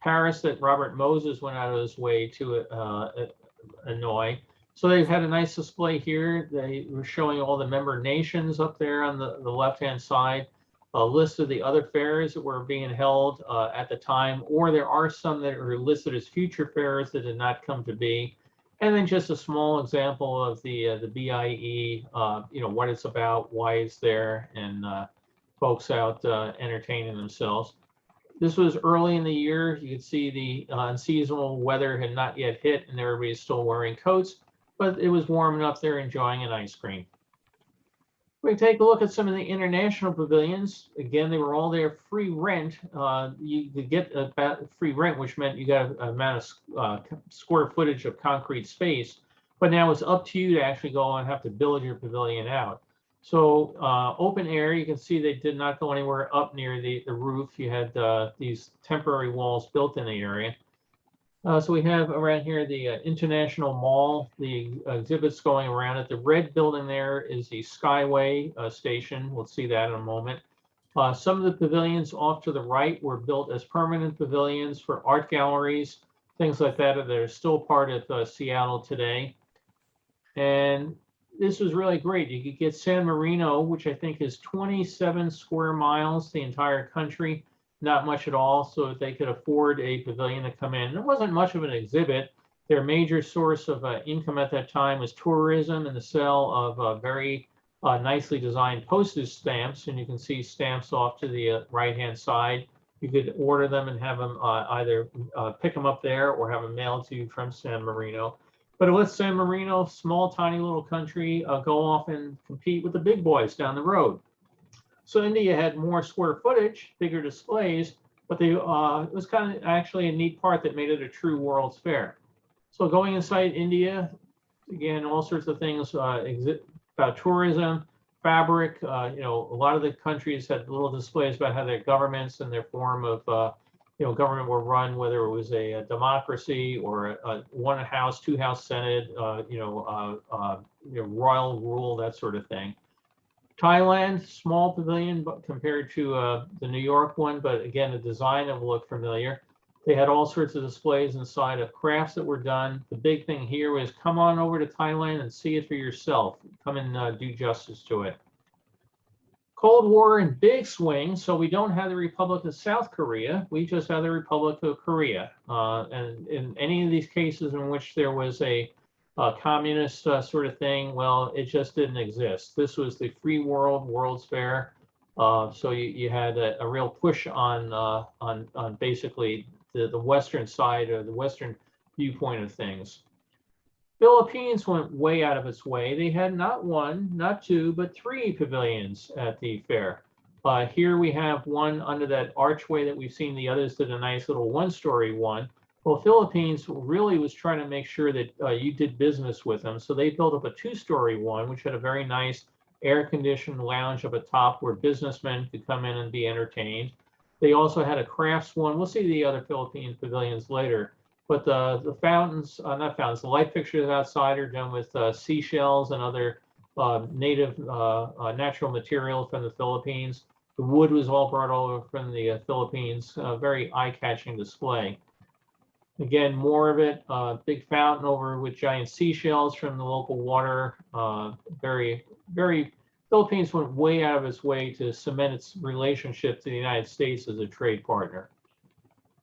Paris that Robert Moses went out of his way to annoy. So they had a nice display here. They were showing all the member nations up there on the left-hand side, a list of the other fairs that were being held at the time, or there are some that are listed as future fairs that did not come to be. And then just a small example of the BIE, what it's about, why it's there, and folks out entertaining themselves. This was early in the year. You could see the unseasonal weather had not yet hit, and everybody's still wearing coats, but it was warm enough they're enjoying an ice cream. We take a look at some of the international pavilions. Again, they were all there free rent. You could get free rent, which meant you got an amount of square footage of concrete space, but now it's up to you to actually go and have to build your pavilion out. So open air, you can see they did not go anywhere up near the roof. You had these temporary walls built in the area. So we have around here the International Mall, the exhibits going around it. The red building there is the Skyway station. We'll see that in a moment. Some of the pavilions off to the right were built as permanent pavilions for art galleries, things like that are still part of Seattle today. And this was really great. You could get San Marino, which I think is 27 square miles, the entire country. Not much at all, so that they could afford a pavilion to come in. It wasn't much of an exhibit. Their major source of income at that time was tourism and the sale of very nicely designed postage stamps. And you can see stamps off to the right-hand side. You could order them and have them either pick them up there or have them mailed to you from San Marino. But let San Marino, small, tiny little country, go off and compete with the big boys down the road. So India had more square footage, bigger displays, but it was kind of actually a neat part that made it a true World's Fair. So going inside India, again, all sorts of things about tourism, fabric. A lot of the countries had little displays about how their governments and their form of government were run, whether it was a democracy or a one house, two house senate, royal rule, that sort of thing. Thailand, small pavilion but compared to the New York one, but again, the design that will look familiar. They had all sorts of displays inside of crafts that were done. The big thing here was come on over to Thailand and see it for yourself. Come and do justice to it. Cold War in big swing, so we don't have the Republic of South Korea. We just have the Republic of Korea. And in any of these cases in which there was a communist sort of thing, well, it just didn't exist. This was the free world, World's Fair. So you had a real push on basically the Western side or the Western viewpoint of things. Philippines went way out of its way. They had not one, not two, but three pavilions at the fair. Here we have one under that archway that we've seen. The others did a nice little one-story one. Well, Philippines really was trying to make sure that you did business with them. So they built up a two-story one, which had a very nice air-conditioned lounge up at top where businessmen could come in and be entertained. They also had a crafts one. We'll see the other Philippine pavilions later. But the fountains, not fountains, the light fixtures outside are done with seashells and other native natural material from the Philippines. The wood was all brought over from the Philippines. Very eye-catching display. Again, more of it. Big fountain over with giant seashells from the local water. Very, very. Philippines went way out of its way to cement its relationship to the United States as a trade partner.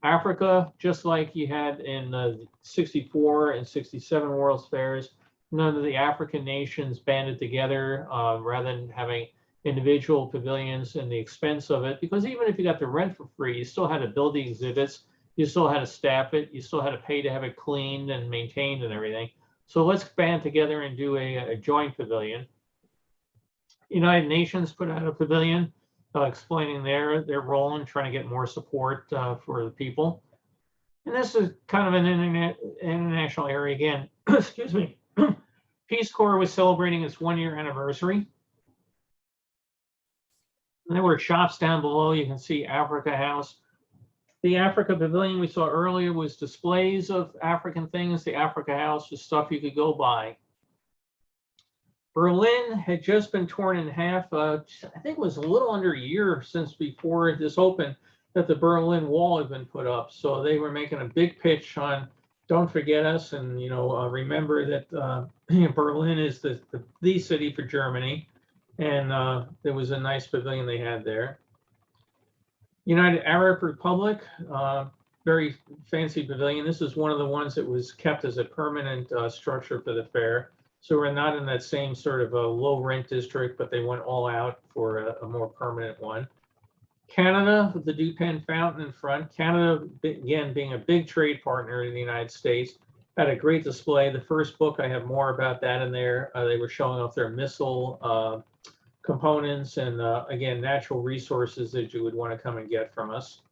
Africa, just like you had in the 64 and 67 World's Fairs, none of the African nations banded together rather than having individual pavilions and the expense of it. Because even if you got the rent for free, you still had to build the exhibits, you still had to staff it, you still had to pay to have it cleaned and maintained and everything. So let's band together and do a joint pavilion. United Nations put out a pavilion explaining their role in trying to get more support for the people. And this is kind of an international area again. Excuse me. Peace Corps was celebrating its 1-year anniversary. And there were shops down below. You can see Africa House. The Africa Pavilion we saw earlier was displays of African things. The Africa House was stuff you could go buy. Berlin had just been torn in half. I think it was a little under a year since before this opened that the Berlin Wall had been put up. So they were making a big pitch on don't forget us, and remember that Berlin is the city for Germany, and there was a nice pavilion they had there. United Arab Republic, very fancy pavilion. This is one of the ones that was kept as a permanent structure for the fair. So we're not in that same sort of a low rent district, but they went all out for a more permanent one. Canada, with the Dupin Fountain in front. Canada, again, being a big trade partner in the United States, had a great display. The first book, I have more about that in there. They were showing off their missile components and, again, natural resources that you would want to come and get from us.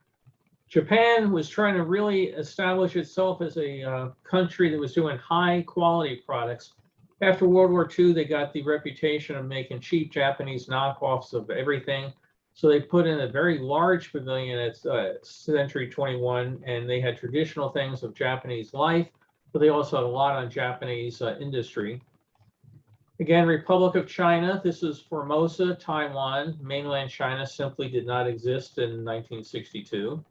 Japan was trying to really establish itself as a country that was doing high quality products. After World War II, they got the reputation of making cheap Japanese knockoffs of everything. So they put in a very large pavilion at Century 21, and they had traditional things of Japanese life, but they also had a lot on Japanese industry. Again, Republic of China, this is Formosa, Taiwan. Mainland China simply did not exist in 1962.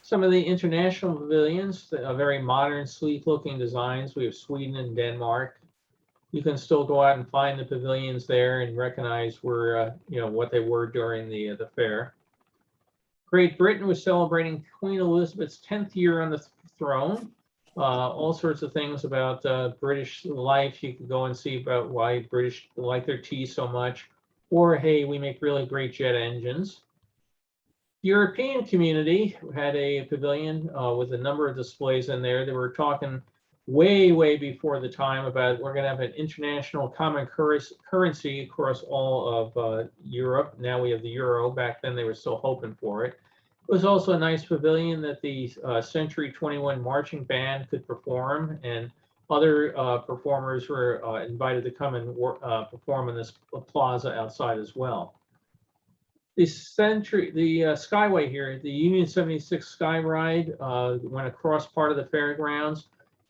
Some of the international pavilions, very modern, sleek-looking designs. We have Sweden and Denmark. You can still go out and find the pavilions there and recognize where, what they were during the fair. Great Britain was celebrating Queen Elizabeth's 10th year on the throne. All sorts of things about British life. You can go and see about why British like their tea so much, or hey, we make really great jet engines. The European community had a pavilion with a number of displays in there. They were talking way before the time about we're going to have an international common currency across all of Europe. Now we have the euro. Back then they were still hoping for it. It was also a nice pavilion that the Century 21 marching band could perform, and other performers were invited to come and perform in this plaza outside as well. The Skyway here, the Union 76 Sky Ride went across part of the fairgrounds.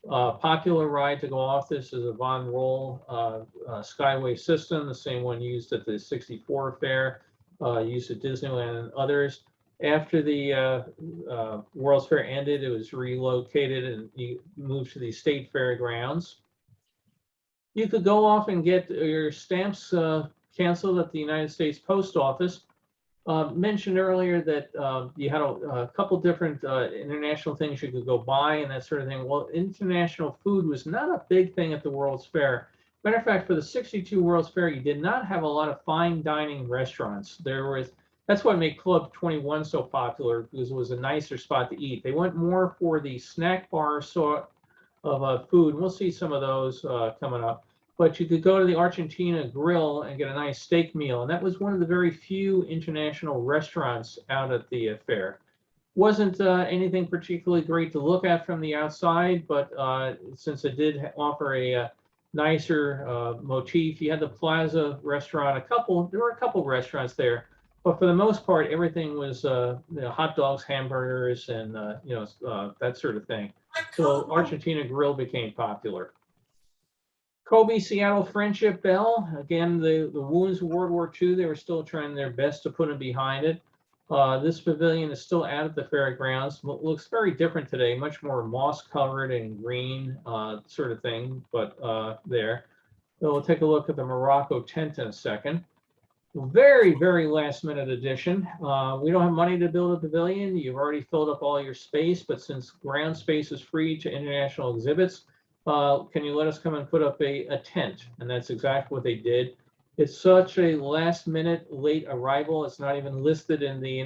Popular ride to go off this is a Von Roll Skyway system, the same one used at the 64 fair, used at Disneyland and others. After the World's Fair ended, it was relocated and moved to the State Fairgrounds. You could go off and get your stamps canceled at the United States Post Office. Mentioned earlier that you had a couple different international things you could go buy and that sort of thing. Well, international food was not a big thing at the World's Fair. Matter of fact, for the 62 World's Fair, you did not have a lot of fine dining restaurants. That's what made Club 21 so popular, because it was a nicer spot to eat. They went more for the snack bar sort of food. We'll see some of those coming up. But you could go to the Argentina Grill and get a nice steak meal. And that was one of the very few international restaurants out at the fair. Wasn't anything particularly great to look at from the outside, but since it did offer a nicer motif, you had the Plaza restaurant, there were a couple restaurants there. But for the most part, everything was hot dogs, hamburgers, and that sort of thing. So Argentina Grill became popular. Kobe Seattle Friendship Bell. Again, the wounds of World War II, they were still trying their best to put them behind it. This pavilion is still out at the fairgrounds. It looks very different today, much more moss covered and green sort of thing, but there. So we'll take a look at the Morocco tent in a second. Very last minute addition. We don't have money to build a pavilion. You've already filled up all your space, but since ground space is free to international exhibits, can you let us come and put up a tent? And that's exactly what they did. It's such a last minute late arrival. It's not even listed in the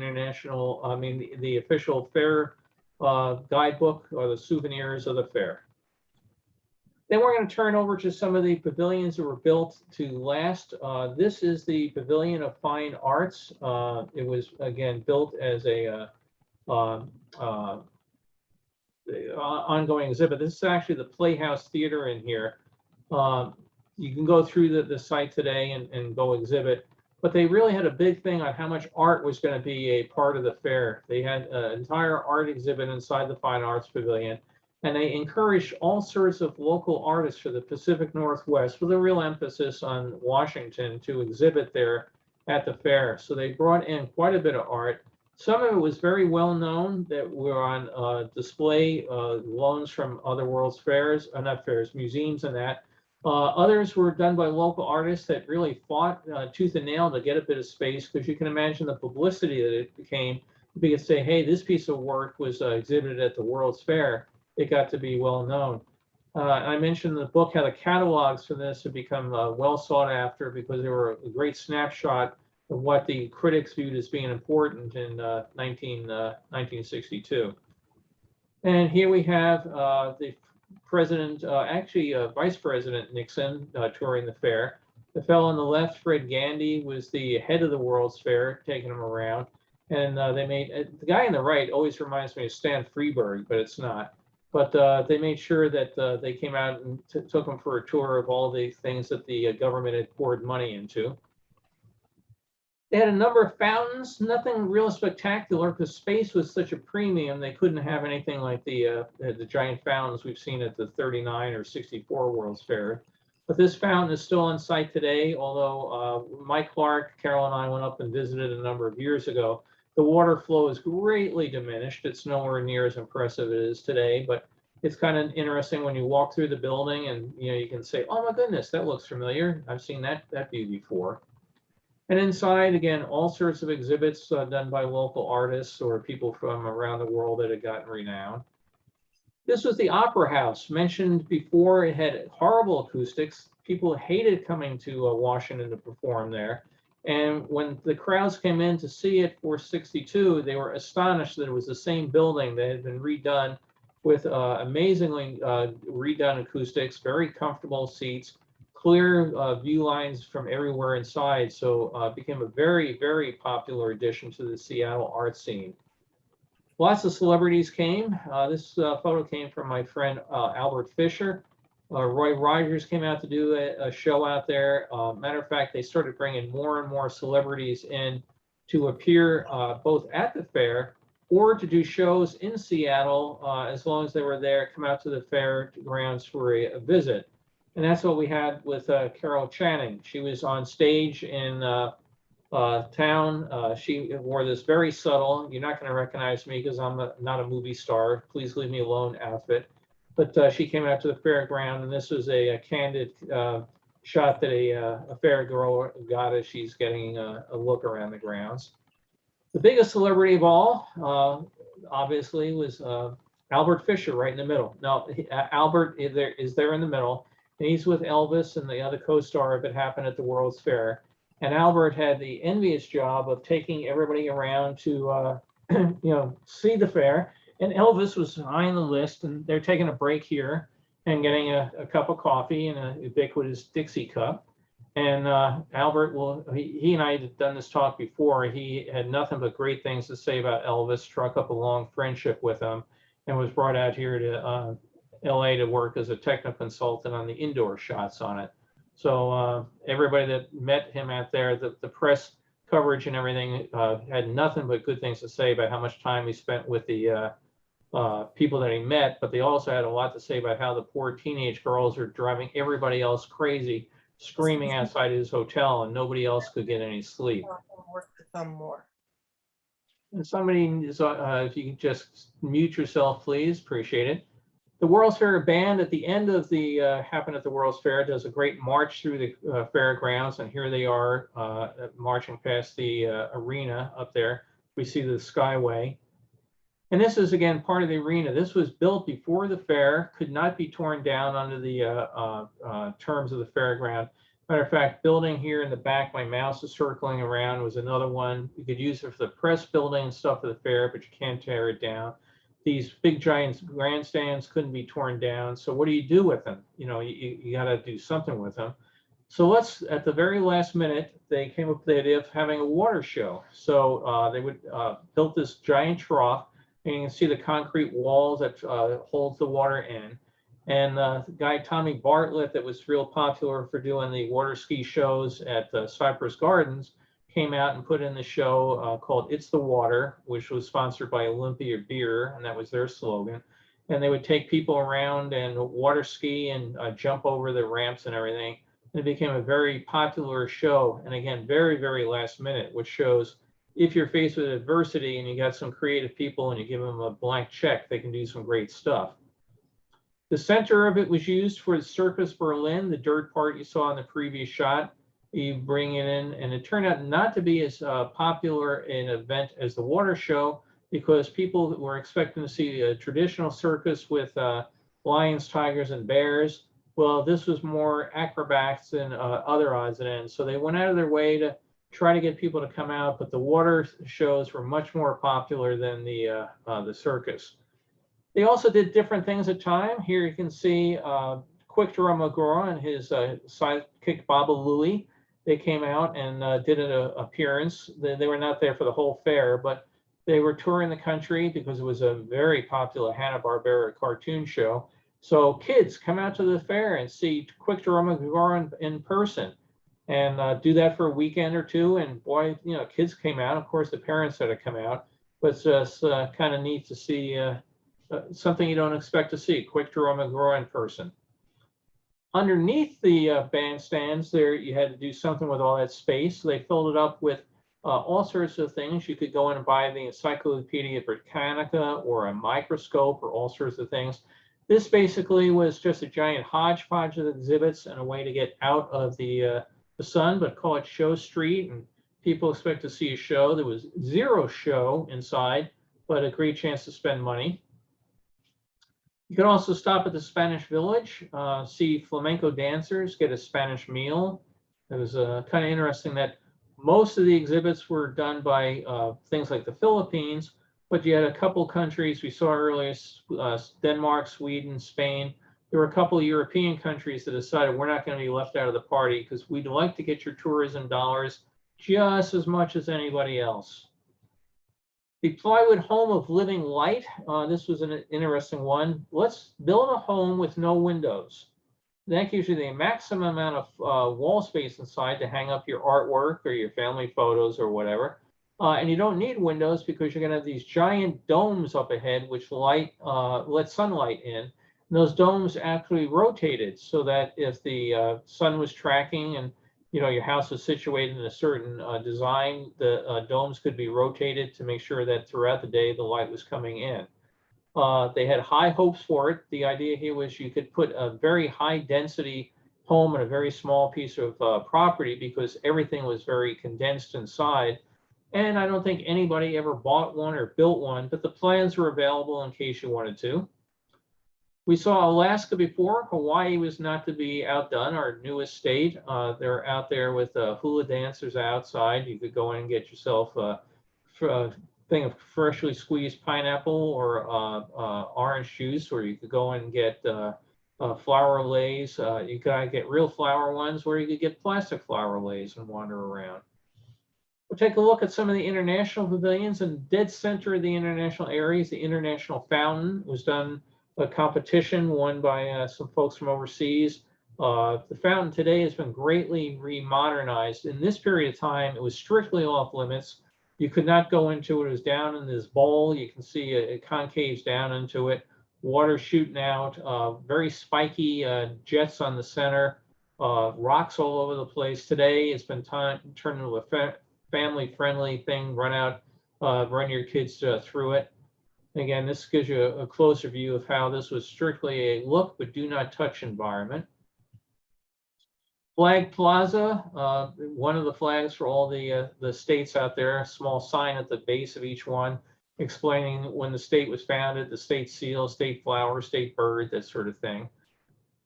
the official fair guidebook or the souvenirs of the fair. Then we're going to turn over to some of the pavilions that were built to last. This is the Pavilion of Fine Arts. It was, again, built as a ongoing exhibit. This is actually the Playhouse Theater in here. You can go through the site today and go exhibit, but they really had a big thing on how much art was going to be a part of the fair. They had an entire art exhibit inside the Fine Arts Pavilion, and they encouraged all sorts of local artists for the Pacific Northwest with a real emphasis on Washington to exhibit there at the fair. So they brought in quite a bit of art. Some of it was very well known that were on display, loans from other world's fairs, not fairs, museums and that. Others were done by local artists that really fought tooth and nail to get a bit of space, because you can imagine the publicity that it became. You could say, hey, this piece of work was exhibited at the World's Fair. It got to be well known. I mentioned in the book how the catalogs for this have become well sought after, because they were a great snapshot of what the critics viewed as being important in 1962. And here we have the President, Vice President Nixon touring the fair. The fellow on the left, Fred Gandy, was the head of the World's Fair, taking him around. And they made, the guy on the right always reminds me of Stan Freberg, but it's not. But they made sure that they came out and took him for a tour of all the things that the government had poured money into. They had a number of fountains, nothing real spectacular, because space was such a premium. They couldn't have anything like the giant fountains we've seen at the 39 or 64 World's Fair. But this fountain is still on site today, although Mike Clark, Carol, and I went up and visited a number of years ago. The water flow is greatly diminished. It's nowhere near as impressive as it is today, but it's kind of interesting when you walk through the building and you can say, oh my goodness, that looks familiar. I've seen that view before. And inside, again, all sorts of exhibits done by local artists or people from around the world that had gotten renowned. This was the Opera House, mentioned before. It had horrible acoustics. People hated coming to Washington to perform there. And when the crowds came in to see it for 62, they were astonished that it was the same building that had been redone with amazingly redone acoustics, very comfortable seats, clear view lines from everywhere inside. So it became a very, very popular addition to the Seattle art scene. Lots of celebrities came. This photo came from my friend Albert Fisher. Roy Rogers came out to do a show out there. Matter of fact, they started bringing more and more celebrities in to appear both at the fair or to do shows in Seattle, as long as they were there, come out to the fairgrounds for a visit. And that's what we had with Carol Channing. She was on stage in town. She wore this very subtle, you're not going to recognize me because I'm not a movie star, please leave me alone outfit. But she came out to the fairground, and this was a candid shot that a fair girl got as she's getting a look around the grounds. The biggest celebrity of all, obviously, was Albert Fisher, right in the middle. Now, Albert is there in the middle, and he's with Elvis and the other co-star if it happened at the World's Fair. And Albert had the envious job of taking everybody around to, see the fair. And Elvis was high on the list, and they're taking a break here and getting a cup of coffee in a ubiquitous Dixie cup. And Albert, he and I had done this talk before. He had nothing but great things to say about Elvis, struck up a long friendship with him, and was brought out here to LA to work as a technical consultant on the indoor shots on it. So everybody that met him out there, the press coverage and everything had nothing but good things to say about how much time he spent with the people that he met, but they also had a lot to say about how the poor teenage girls are driving everybody else crazy, screaming outside his hotel, and nobody else could get any sleep. And somebody, if you can just mute yourself, please, appreciate it. The World's Fair band at the end of the happened at the World's Fair does a great march through the fairgrounds, and here they are marching past the arena up there. We see the Skyway. And this is, again, part of the arena. This was built before the fair, could not be torn down under the terms of the fairground. Matter of fact, building here in the back, my mouse is circling around, was another one. You could use it for the press building and stuff for the fair, but you can't tear it down. these big giant grandstands couldn't be torn down. So what do you do with them? You got to do something with them. So at the very last minute, they came up with the idea of having a water show. So they would built this giant trough, and you can see the concrete walls that holds the water in. And the guy Tommy Bartlett, that was real popular for doing the water ski shows at Cypress Gardens, came out and put in the show called "It's the Water," which was sponsored by Olympia Beer, and that was their slogan. And they would take people around and water ski and jump over the ramps and everything. And it became a very popular show. And again, very, very last minute, which shows if you're faced with adversity and you got some creative people and you give them a blank check, they can do some great stuff. The center of it was used for the Circus Berlin, the dirt part you saw in the previous shot. You bring it in, and it turned out not to be as popular an event as the water show, because people were expecting to see a traditional circus with lions, tigers, and bears. Well, this was more acrobats and other odds and ends. So they went out of their way to try to get people to come out, but the water shows were much more popular than the circus. They also did different things at time. Here you can see Quick Draw McGraw and his sidekick Baba Looey. They came out and did an appearance. They were not there for the whole fair, but they were touring the country because it was a very popular Hanna-Barbera cartoon show. So kids come out to the fair and see Quick Draw McGraw in person, and do that for a weekend or two. And boy, kids came out. Of course, the parents had to come out, but it's just kind of neat to see something you don't expect to see, Quick Draw McGraw in person. Underneath the bandstands there, you had to do something with all that space. So they filled it up with all sorts of things. You could go in and buy the Encyclopedia Britannica or a microscope or all sorts of things. This basically was just a giant hodgepodge of exhibits and a way to get out of the sun, but call it Show Street. And people expect to see a show. There was zero show inside, but a great chance to spend money. You can also stop at the Spanish Village, see flamenco dancers, get a Spanish meal. It was kind of interesting that most of the exhibits were done by things like the Philippines, but you had a couple countries we saw earlier, Denmark, Sweden, Spain. There were a couple of European countries that decided we're not going to be left out of the party because we'd like to get your tourism dollars just as much as anybody else. The plywood home of living light. This was an interesting one. Let's build a home with no windows. That gives you the maximum amount of wall space inside to hang up your artwork or your family photos or whatever. And you don't need windows because you're going to have these giant domes up ahead which let sunlight in. And those domes actually rotated so that if the sun was tracking and your house was situated in a certain design, the domes could be rotated to make sure that throughout the day the light was coming in. They had high hopes for it. The idea here was you could put a very high density home in a very small piece of property because everything was very condensed inside. And I don't think anybody ever bought one or built one, but the plans were available in case you wanted to. We saw Alaska before. Hawaii was not to be outdone, our newest state. They're out there with hula dancers outside. You could go in and get yourself a thing of freshly squeezed pineapple or orange juice, or you could go in and get flower leis. You could get real flower ones, or you could get plastic flower leis and wander around. We'll take a look at some of the international pavilions. In dead center of the international areas, the International Fountain was done a competition won by some folks from overseas. The fountain today has been greatly remodernized. In this period of time, it was strictly off limits. You could not go into it. It was down in this bowl. You can see it concaves down into it, water shooting out, very spiky jets on the center, rocks all over the place. Today, it's been turned into a family-friendly thing. Run your kids through it. Again, this gives you a closer view of how this was strictly a look but do not touch environment. Flag Plaza, one of the flags for all the states out there, a small sign at the base of each one explaining when the state was founded, the state seal, state flower, state bird, that sort of thing.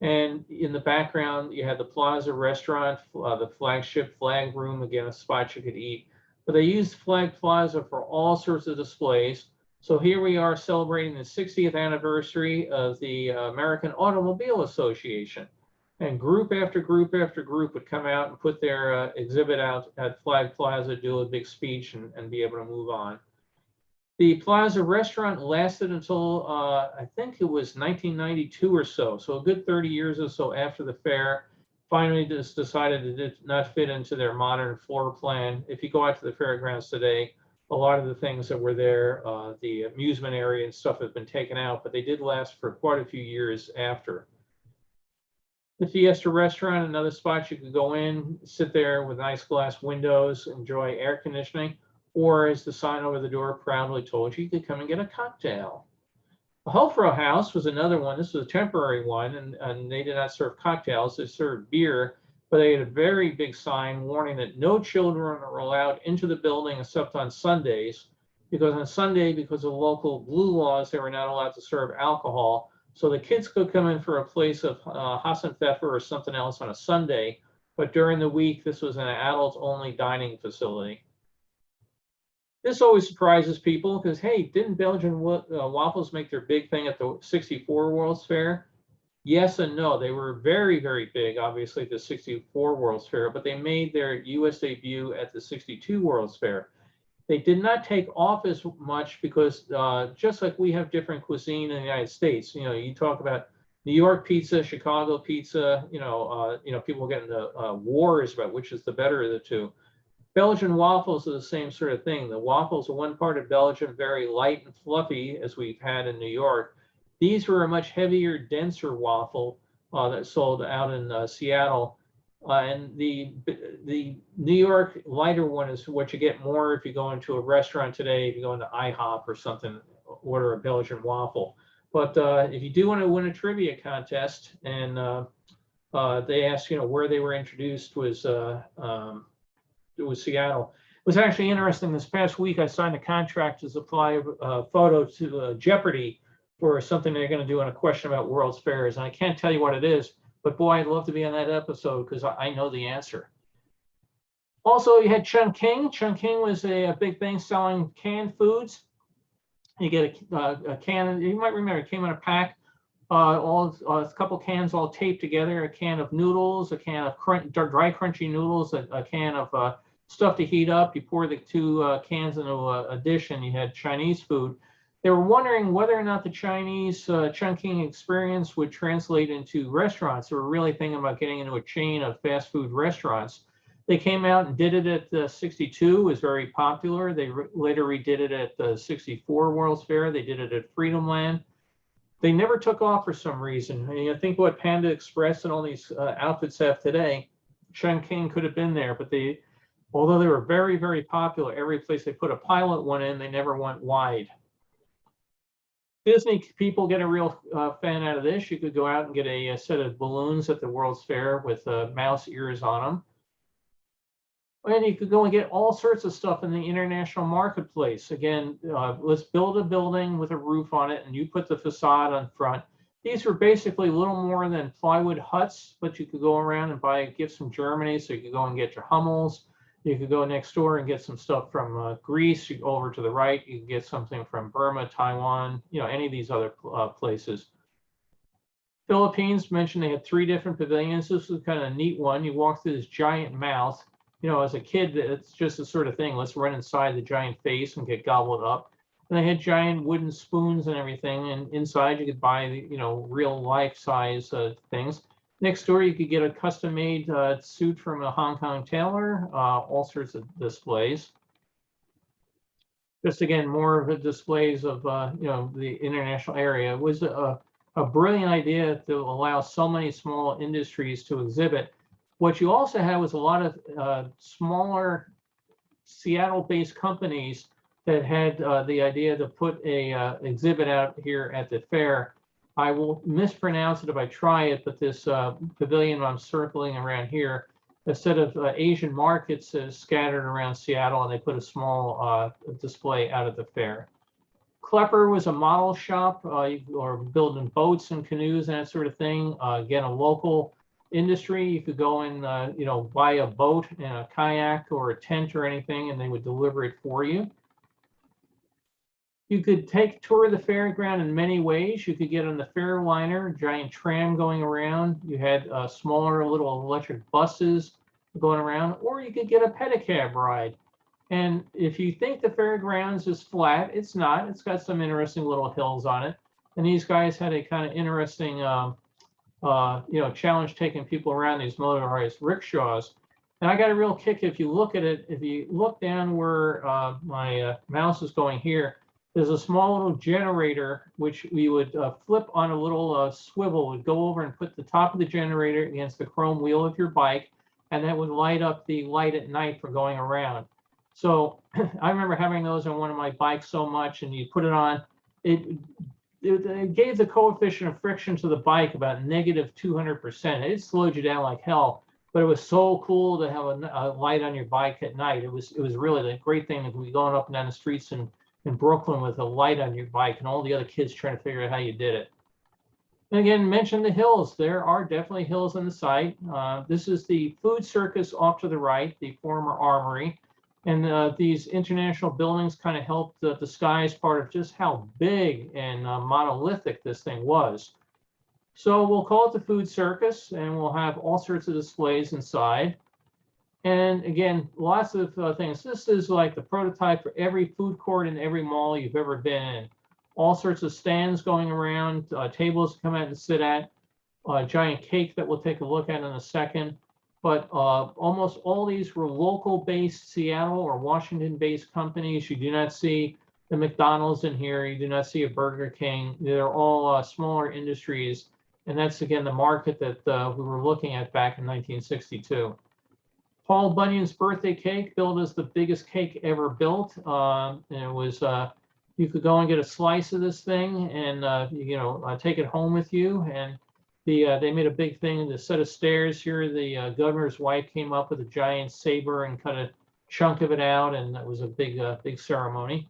And in the background, you had the Plaza restaurant, the flagship flag room, again, a spot you could eat. But they used Flag Plaza for all sorts of displays. So here we are celebrating the 60th anniversary of the American Automobile Association. And group after group after group would come out and put their exhibit out at Flag Plaza, do a big speech, and be able to move on. The Plaza restaurant lasted until I think it was 1992 or so. So a good 30 years or so after the fair. Finally just decided it did not fit into their modern floor plan. If you go out to the fairgrounds today, a lot of the things that were there, the amusement area and stuff have been taken out, but they did last for quite a few years after. The Fiesta restaurant, another spot you could go in, sit there with nice glass windows, enjoy air conditioning, or as the sign over the door proudly told you, you could come and get a cocktail. The Hofbräu House was another one. This was a temporary one, and they did not serve cocktails. They served beer, but they had a very big sign warning that no children are allowed into the building except on Sundays, because on Sunday, because of local blue laws, they were not allowed to serve alcohol. So the kids could come in for a place of Hassenpfeffer or something else on a Sunday, but during the week, this was an adult-only dining facility. This always surprises people because, hey, didn't Belgian waffles make their big thing at the 64 World's Fair? Yes and no. They were very, very big, obviously, at the 64 World's Fair, but they made their US debut at the 62 World's Fair. They did not take off as much because just like we have different cuisine in the United States, you talk about New York pizza, Chicago pizza, people get into wars about which is the better of the two. Belgian waffles are the same sort of thing. The waffles are one part of Belgium, very light and fluffy, as we've had in New York. These were a much heavier, denser waffle that sold out in Seattle. And the New York lighter one is what you get more if you go into a restaurant today. If you go into IHOP or something, order a Belgian waffle. But if you do want to win a trivia contest, and they asked, where they were introduced was Seattle. It was actually interesting. This past week, I signed a contract to supply a photo to Jeopardy for something they're going to do on a question about World's Fairs. And I can't tell you what it is, but boy, I'd love to be on that episode because I know the answer. Also, you had Chungking. Chungking was a big thing selling canned foods. You get a can, you might remember, it came in a pack, a couple cans all taped together, a can of noodles, a can of dry crunchy noodles, a can of stuff to heat up. You pour the two cans into a dish and you had Chinese food. They were wondering whether or not the Chinese Chungking experience would translate into restaurants. They were really thinking about getting into a chain of fast food restaurants. They came out and did it at the 62. It was very popular. They later redid it at the 64 World's Fair. They did it at Freedom Land. They never took off for some reason. I mean, I think what Panda Express and all these outfits have today, Chungking could have been there, but although they were very, very popular, every place they put a pilot one in, they never went wide. Disney people get a real fan out of this. You could go out and get a set of balloons at the World's Fair with mouse ears on them. And you could go and get all sorts of stuff in the international marketplace. Again, let's build a building with a roof on it and you put the facade on front. These were basically little more than plywood huts, but you could go around and buy gifts from Germany. So you could go and get your Hummels. You could go next door and get some stuff from Greece. You go over to the right, you can get something from Burma, Taiwan, any of these other places. Philippines, mentioned they had 3 different pavilions. This was kind of a neat one. You walk through this giant mouth. As a kid, it's just the sort of thing. Let's run inside the giant face and get gobbled up. And they had giant wooden spoons and everything. And inside you could buy, real life size things. Next door, you could get a custom-made suit from a Hong Kong tailor, all sorts of displays. Just again, more of the displays of, the international area. It was a brilliant idea to allow so many small industries to exhibit. What you also had was a lot of smaller Seattle-based companies that had the idea to put a exhibit out here at the fair. I will mispronounce it if I try it, but this pavilion I'm circling around here, a set of Asian markets is scattered around Seattle, and they put a small display out at the fair. Klepper was a model shop, or building boats and canoes and that sort of thing. Again, a local industry. You could go and buy a boat and a kayak or a tent or anything, and they would deliver it for you. You could tour the fairground in many ways. You could get on the Fairliner, giant tram going around. You had smaller little electric buses going around, or you could get a pedicab ride. And if you think the fairgrounds is flat, it's not. It's got some interesting little hills on it. And these guys had a kind of interesting, challenge taking people around these motorized rickshaws. And I got a real kick if you look at it. If you look down where my mouse is going here, there's a small little generator which we would flip on a little swivel. Would go over and put the top of the generator against the chrome wheel of your bike, and that would light up the light at night for going around. So I remember having those on one of my bikes so much, and you put it on, it gave the coefficient of friction to the bike about negative 200%. It slowed you down like hell, but it was so cool to have a light on your bike at night. It was really the great thing to be going up and down the streets in Brooklyn with a light on your bike, and all the other kids trying to figure out how you did it. And again, mention the hills. There are definitely hills on the site. This is the food circus off to the right, the former armory. And these international buildings kind of helped disguise part of just how big and monolithic this thing was. So we'll call it the food circus, and we'll have all sorts of displays inside. And again, lots of things. This is like the prototype for every food court in every mall you've ever been in. All sorts of stands going around, tables to come out and sit at, a giant cake that we'll take a look at in a second. But almost all these were local-based Seattle or Washington-based companies. You do not see the McDonald's in here. You do not see a Burger King. They're all smaller industries. And that's, again, the market that we were looking at back in 1962. Paul Bunyan's birthday cake, billed as the biggest cake ever built. And it was, you could go and get a slice of this thing and, take it home with you. And they made a big thing, the set of stairs here. The governor's wife came up with a giant saber and cut a chunk of it out, and that was a big ceremony.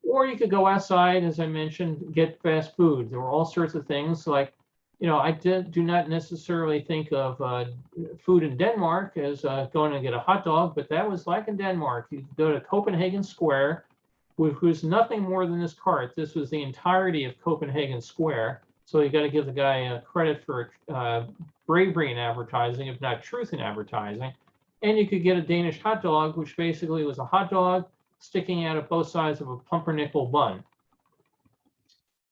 Or you could go outside, as I mentioned, get fast food. There were all sorts of things like, I do not necessarily think of food in Denmark as going to get a hot dog, but that was like in Denmark. You could go to Copenhagen Square, which was nothing more than this cart. This was the entirety of Copenhagen Square. So you got to give the guy credit for bravery in advertising, if not truth in advertising. And you could get a Danish hot dog, which basically was a hot dog sticking out of both sides of a pumpernickel bun.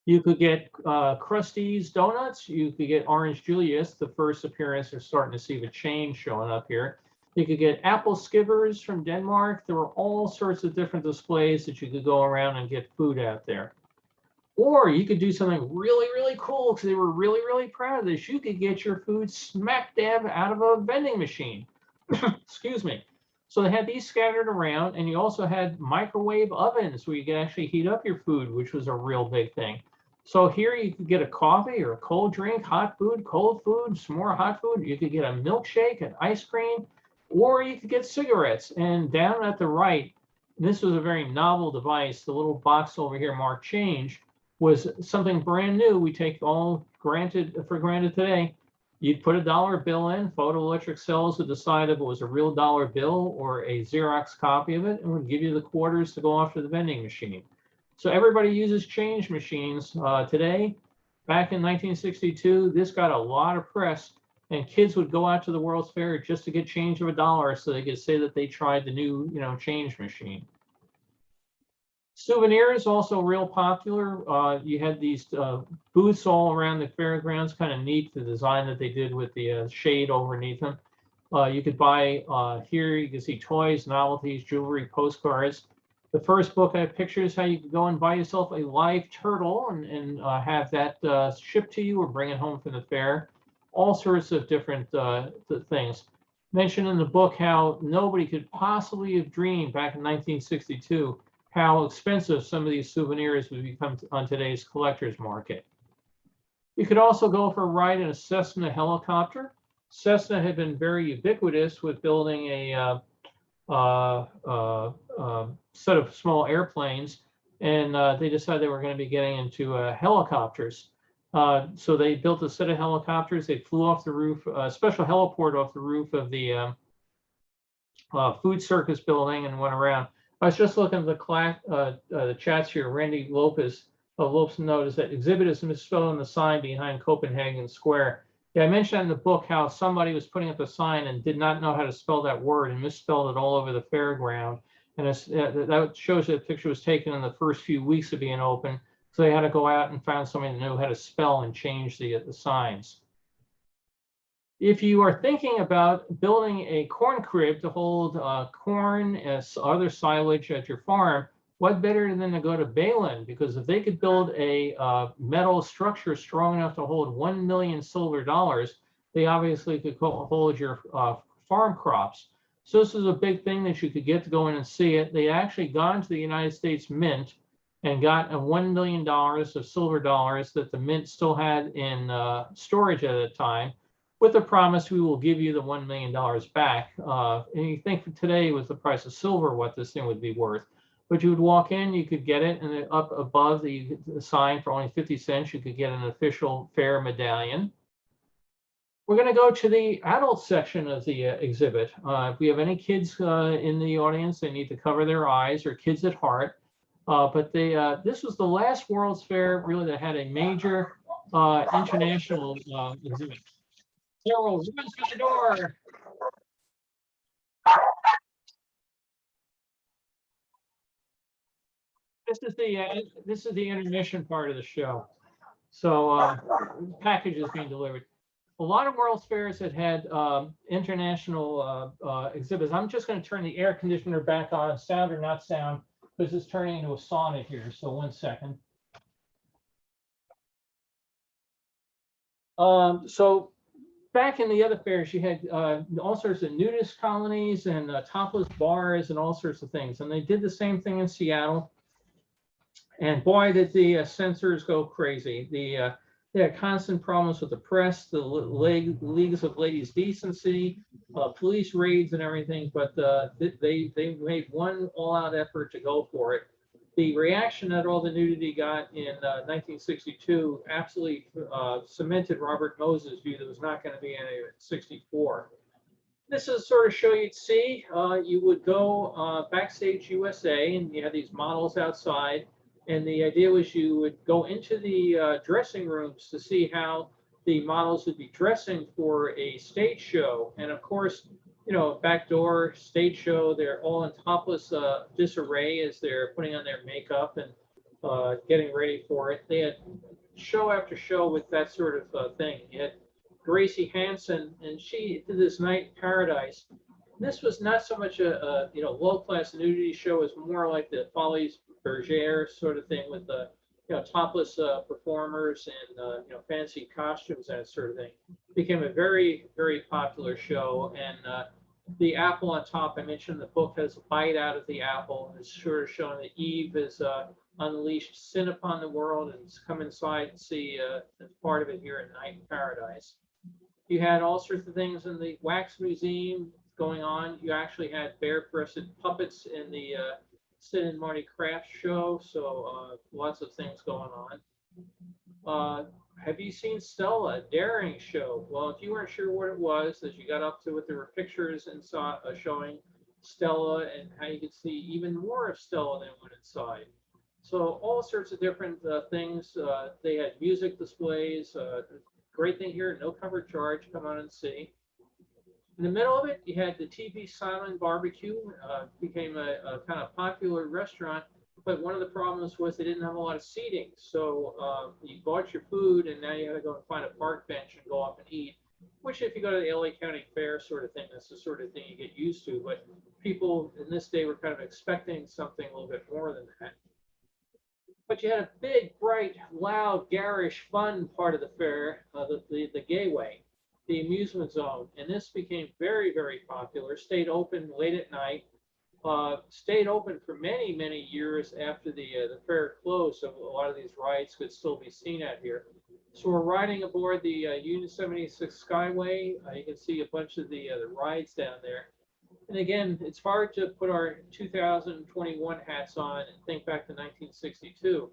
You could get Krusty's Donuts. You could get Orange Julius, the first appearance. We're starting to see the change showing up here. You could get apple skivers from Denmark. There were all sorts of different displays that you could go around and get food out there. Or you could do something really, really cool because they were really, really proud of this. You could get your food smack dab out of a vending machine. Excuse me. So they had these scattered around, and you also had microwave ovens where you could actually heat up your food, which was a real big thing. So here you could get a coffee or a cold drink, hot food, cold food, some more hot food. You could get a milkshake, an ice cream, or you could get cigarettes. And down at the right, this was a very novel device. The little box over here marked change was something brand new. We take all for granted today. You'd put a dollar bill in, photoelectric cells would decide if it was a real dollar bill or a Xerox copy of it, and would give you the quarters to go off to the vending machine. So everybody uses change machines today. Back in 1962, this got a lot of press, and kids would go out to the World's Fair just to get change of $1 so they could say that they tried the new, change machine. Souvenirs also real popular. You had these booths all around the fairgrounds, kind of neat, the design that they did with the shade underneath them. You could buy here, you can see toys, novelties, jewelry, postcards. The first book I have pictures how you could go and buy yourself a live turtle and have that shipped to you or bring it home from the fair. All sorts of different things. Mentioned in the book how nobody could possibly have dreamed back in 1962 how expensive some of these souvenirs would become on today's collector's market. You could also go for a ride in a Cessna helicopter. Cessna had been very ubiquitous with building a set of small airplanes, and they decided they were going to be getting into helicopters. So they built a set of helicopters. They flew off the roof, a special heliport off the roof of the food circus building and went around. I was just looking at the chats here. Randy Lopez noticed that exhibit is misspelled on the sign behind Copenhagen Square. Yeah, I mentioned in the book how somebody was putting up a sign and did not know how to spell that word and misspelled it all over the fairground. And that shows that the picture was taken in the first few weeks of being open. So they had to go out and find somebody that knew how to spell and change the signs. If you are thinking about building a corn crib to hold corn as other silage at your farm, what better than to go to Pavilion? Because if they could build a metal structure strong enough to hold 1 million silver dollars, they obviously could hold your farm crops. So this is a big thing that you could get to go in and see it. They actually gone to the United States Mint and got a $1 million of silver dollars that the Mint still had in storage at the time, with the promise we will give you the $1 million back. And you think for today with the price of silver, what this thing would be worth. But you would walk in, you could get it, and then up above the sign for only 50 cents, you could get an official fair medallion. We're going to go to the adult section of the exhibit. If we have any kids in the audience, they need to cover their eyes, or kids at heart. But this was the last World's Fair really that had a major international exhibit. Carol, run through the door. This is the intermission part of the show. So packages being delivered. A lot of World's Fairs that had international exhibits. I'm just going to turn the air conditioner back on, sound or not sound, because it's turning into a sauna here. So 1 second. So back in the other fairs, you had all sorts of nudist colonies and topless bars and all sorts of things. And they did the same thing in Seattle. And boy, did the censors go crazy. They had constant problems with the press, the leagues of ladies' decency, police raids and everything. But they made one all-out effort to go for it. The reaction that all the nudity got in 1962 absolutely cemented Robert Moses' view there was not going to be any in 64. This is sort of show you'd see. You would go backstage USA, and you had these models outside. And the idea was you would go into the dressing rooms to see how the models would be dressing for a stage show. And of course, you know, backdoor stage show, they're all in topless disarray as they're putting on their makeup and getting ready for it. They had show after show with that sort of thing. You had Gracie Hansen, and she did this Night in Paradise. This was not so much a low-class nudity show; it was more like the Folies Bergère sort of thing with the topless performers and fancy costumes and that sort of thing. It became a very, very popular show, and the apple on top, I mentioned the book has a bite out of the apple, and it's sort of showing that Eve has unleashed sin upon the world, and come inside and see part of it here in Night in Paradise. You had all sorts of things in the Wax Museum going on. You actually had bare-breasted puppets in the Sid and Marty Kraft show, so lots of things going on. Have you seen Stella, Daring show? Well, if you weren't sure what it was, as you got up to it, there were pictures and showing Stella and how you could see even more of Stella than went inside. So all sorts of different things. They had music displays. Great thing here, no cover charge. Come on and see. In the middle of it, you had the TV Silent Barbecue. Became a kind of popular restaurant, but one of the problems was they didn't have a lot of seating. So you bought your food, and now you had to go and find a park bench and go up and eat, which if you go to the LA County Fair sort of thing, that's the sort of thing you get used to. But people in this day were kind of expecting something a little bit more than that. But you had a big, bright, loud, garish, fun part of the fair, the gateway, the amusement zone. And this became very, very popular, stayed open late at night, stayed open for many, many years after the fair closed. So a lot of these rides could still be seen out here. So we're riding aboard the Union 76 Skyway. You can see a bunch of the rides down there. And again, it's hard to put our 2021 hats on and think back to 1962.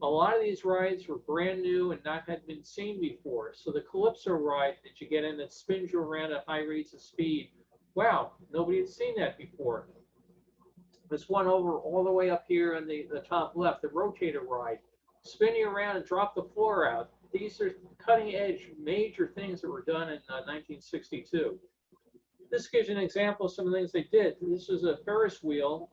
A lot of these rides were brand new and not had been seen before. So the Calypso ride that you get in that spins you around at high rates of speed, wow, nobody had seen that before. This one over all the way up here in the top left, the rotator ride, spin you around and drop the floor out. These are cutting edge major things that were done in 1962. This gives you an example of some of the things they did. This is a Ferris wheel.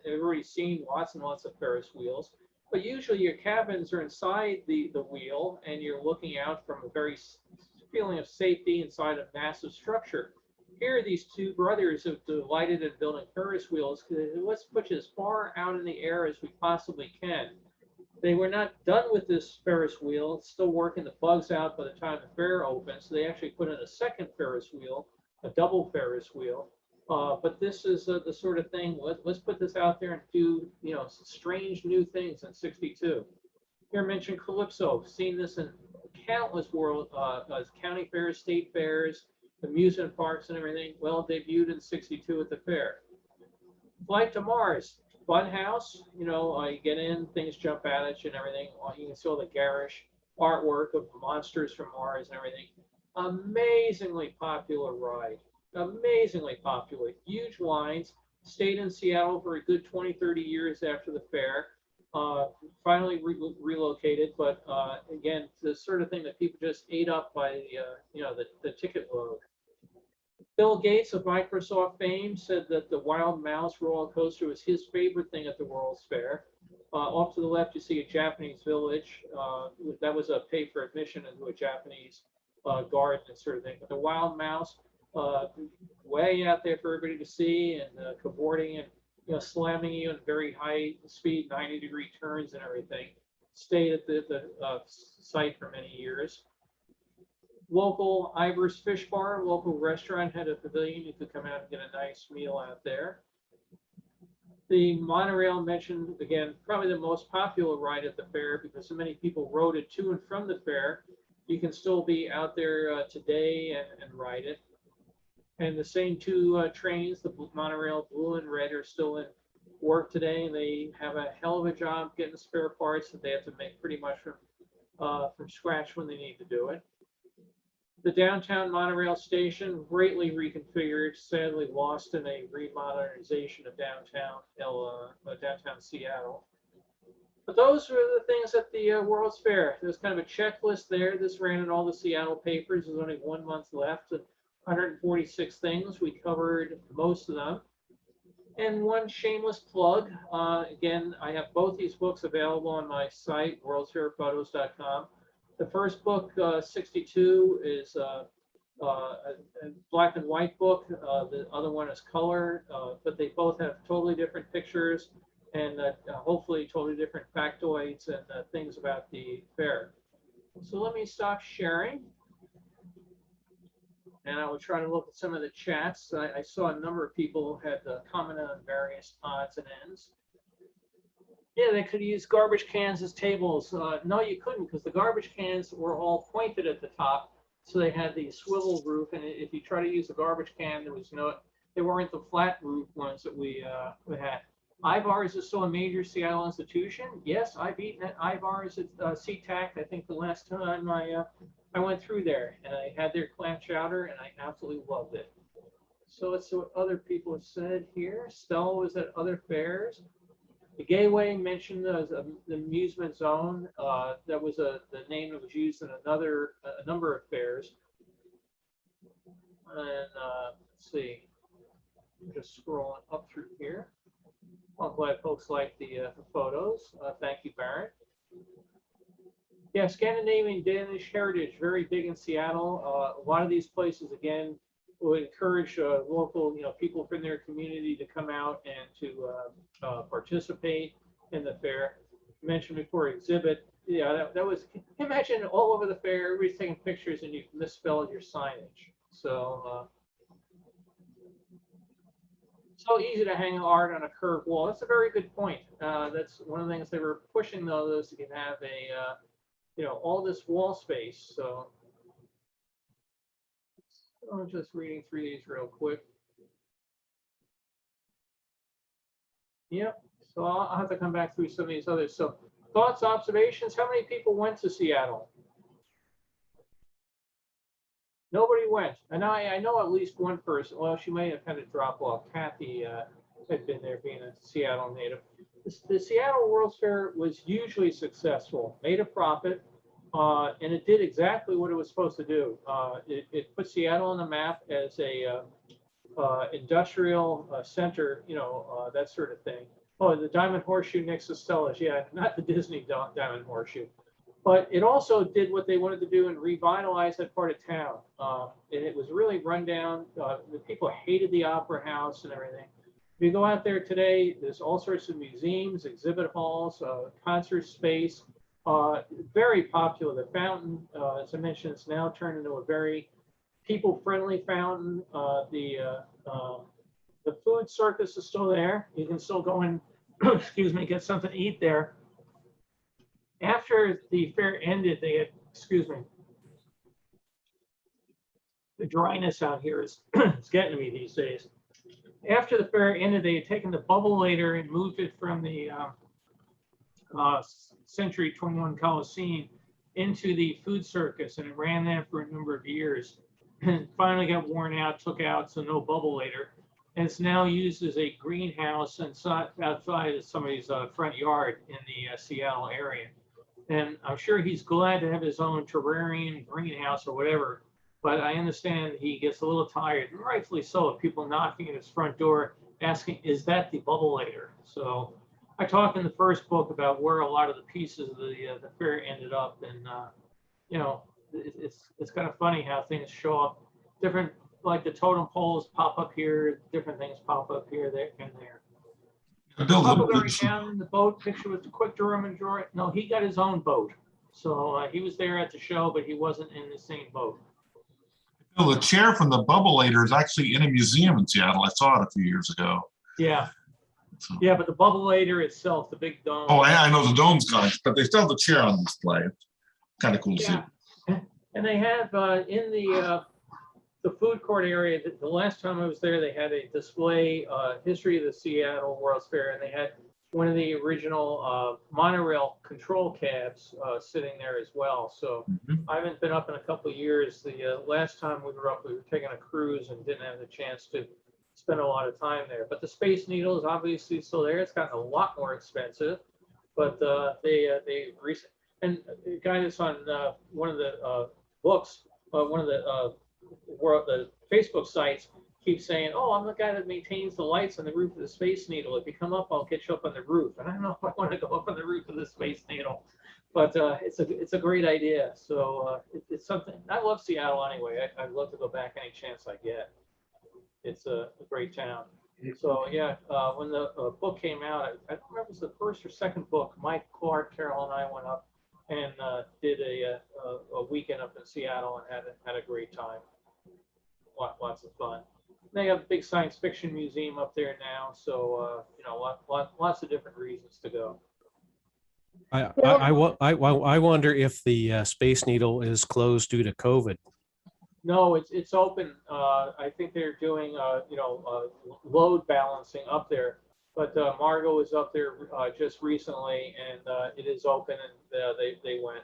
Everybody's seen lots and lots of Ferris wheels, but usually your cabins are inside the wheel and you're looking out from a very feeling of safety inside a massive structure. Here, these two brothers have delighted in building Ferris wheels. Let's push as far out in the air as we possibly can. They were not done with this Ferris wheel, still working the bugs out by the time the fair opened, so they actually put in a second Ferris wheel, a double Ferris wheel. But this is the sort of thing, let's put this out there and do, strange new things in 62. Here I mentioned Calypso, seen this in countless world, county fairs, state fairs, amusement parks and everything. Well, debuted in 62 at the fair. Flight to Mars, fun house. You get in, things jump out at you and everything. You can see all the garish artwork of monsters from Mars and everything. Amazingly popular ride. Amazingly popular. Huge lines. Stayed in Seattle for a good 20, 30 years after the fair. Finally relocated, but again, the sort of thing that people just ate up by the ticket load. Bill Gates of Microsoft fame said that the Wild Mouse roller coaster was his favorite thing at the World's Fair. Off to the left, you see a Japanese village. That was a pay for admission into a Japanese garden and sort of thing. But the Wild Mouse, way out there for everybody to see, and cavorting and slamming you in very high speed, 90-degree turns and everything. Stayed at the site for many years. Local Ivar's Fish Bar, local restaurant, had a pavilion. You could come out and get a nice meal out there. The monorail mentioned, again, probably the most popular ride at the fair because so many people rode it to and from the fair. You can still be out there today and ride it. And the same two trains, the monorail blue and red, are still in work today, and they have a hell of a job getting spare parts that they have to make pretty much from scratch when they need to do it. The downtown monorail station, greatly reconfigured, sadly lost in a remodernization of downtown Seattle. But those were the things at the World's Fair. There's kind of a checklist there. This ran in all the Seattle papers. There's only 1 month left. 146 things. We covered most of them. And one shameless plug. Again, I have both these books available on my site, worldsfairphotos.com. The first book, 62, is a black and white book. The other one is color, but they both have totally different pictures and hopefully totally different factoids and things about the fair. So let me stop sharing. And I will try to look at some of the chats. I saw a number of people had commented on various odds and ends. Yeah, they could use garbage cans as tables. No, you couldn't, because the garbage cans were all pointed at the top, so they had the swivel roof. And if you try to use a garbage can, they weren't the flat roof ones that we had. Ivar's is still a major Seattle institution. Yes, I've eaten at Ivar's at SeaTac. I think the last time I went through there, and I had their clam chowder, and I absolutely loved it. So let's see what other people have said here. Stella was at other fairs. The Gateway mentioned the amusement zone. That was the name that was used in a number of fairs. And let's see, I'm just scrolling up through here. I'm glad folks like the photos. Thank you, Barrett. Yeah, Scandinavian Danish heritage, very big in Seattle. A lot of these places, again, would encourage local, people from their community to come out and to participate in the fair. I mentioned before, exhibit. Yeah, that was. Imagine all over the fair, everybody's taking pictures, and you misspelled your signage. So easy to hang art on a curved wall. That's a very good point. That's one of the things they were pushing, though, is you can have a, all this wall space. So. I'm just reading through these real quick. Yep. So I'll have to come back through some of these others. So thoughts, observations. How many people went to Seattle? Nobody went. And I know at least one person. Well, she may have had a drop off. Kathy had been there, being a Seattle native. The Seattle World's Fair was hugely successful, made a profit, and it did exactly what it was supposed to do. It put Seattle on the map as a industrial center, that sort of thing. Oh, the Diamond Horseshoe next to Stella's, yeah, not the Disney Diamond Horseshoe. But it also did what they wanted to do and revitalize that part of town. And it was really run down. The people hated the Opera House and everything. If you go out there today, there's all sorts of museums, exhibit halls, concert space. Very popular. The fountain, as I mentioned, it's now turned into a very people-friendly fountain. The food circus is still there. You can still go and, excuse me, get something to eat there. After the fair ended, they had, excuse me, the dryness out here is it's getting to me these days. After the fair ended, they had taken the Bubble-lator and moved it from the Century 21 Coliseum into the food circus, and it ran that for a number of years. And finally got worn out, took out, so no Bubble-lator. And it's now used as a greenhouse outside of somebody's front yard in the Seattle area. And I'm sure he's glad to have his own terrarium, greenhouse, or whatever. But I understand he gets a little tired, and rightfully so, of people knocking at his front door asking, is that the Bubble-lator? So I talked in the first book about where a lot of the pieces of the fair ended up. And, it's kind of funny how things show up. Different, like the totem poles pop up here, different things pop up here, there, and there. Huckleberry down in the boat picture with the quick draw and draw. No, he got his own boat. So he was there at the show, but he wasn't in the same boat. Well, the chair from the Bubble-lator is actually in a museum in Seattle. I saw it a few years ago. Yeah. So. Yeah, but the Bubble-lator itself, the big dome. Oh, I know the dome's gone, but they still have the chair on display. Kind of cool to see. And they have in the food court area, the last time I was there, they had a display, history of the Seattle World's Fair, and they had one of the original monorail control cabs sitting there as well. So I haven't been up in a couple of years. The last time we were up, we were taking a cruise and didn't have the chance to spend a lot of time there. But the Space Needle is obviously still there. It's gotten a lot more expensive, but they recently, and the guy that's on one of the books, one of the Facebook sites keeps saying, oh, I'm the guy that maintains the lights on the roof of the Space Needle. If you come up, I'll get you up on the roof. And I don't know if I want to go up on the roof of the Space Needle, but it's a great idea. So it's something, I love Seattle anyway. I'd love to go back any chance I get. It's a great town. So yeah, when the book came out, I don't remember if it was the first or second book, Mike, Clark, Carol, and I went up and did a weekend up in Seattle and had a great time. Lots of fun. They have a big science fiction museum up there now, so lots of different reasons to go. I wonder if the Space Needle is closed due to COVID. No, it's open. I think they're doing load balancing up there. But Margot was up there just recently, and it is open, and they went.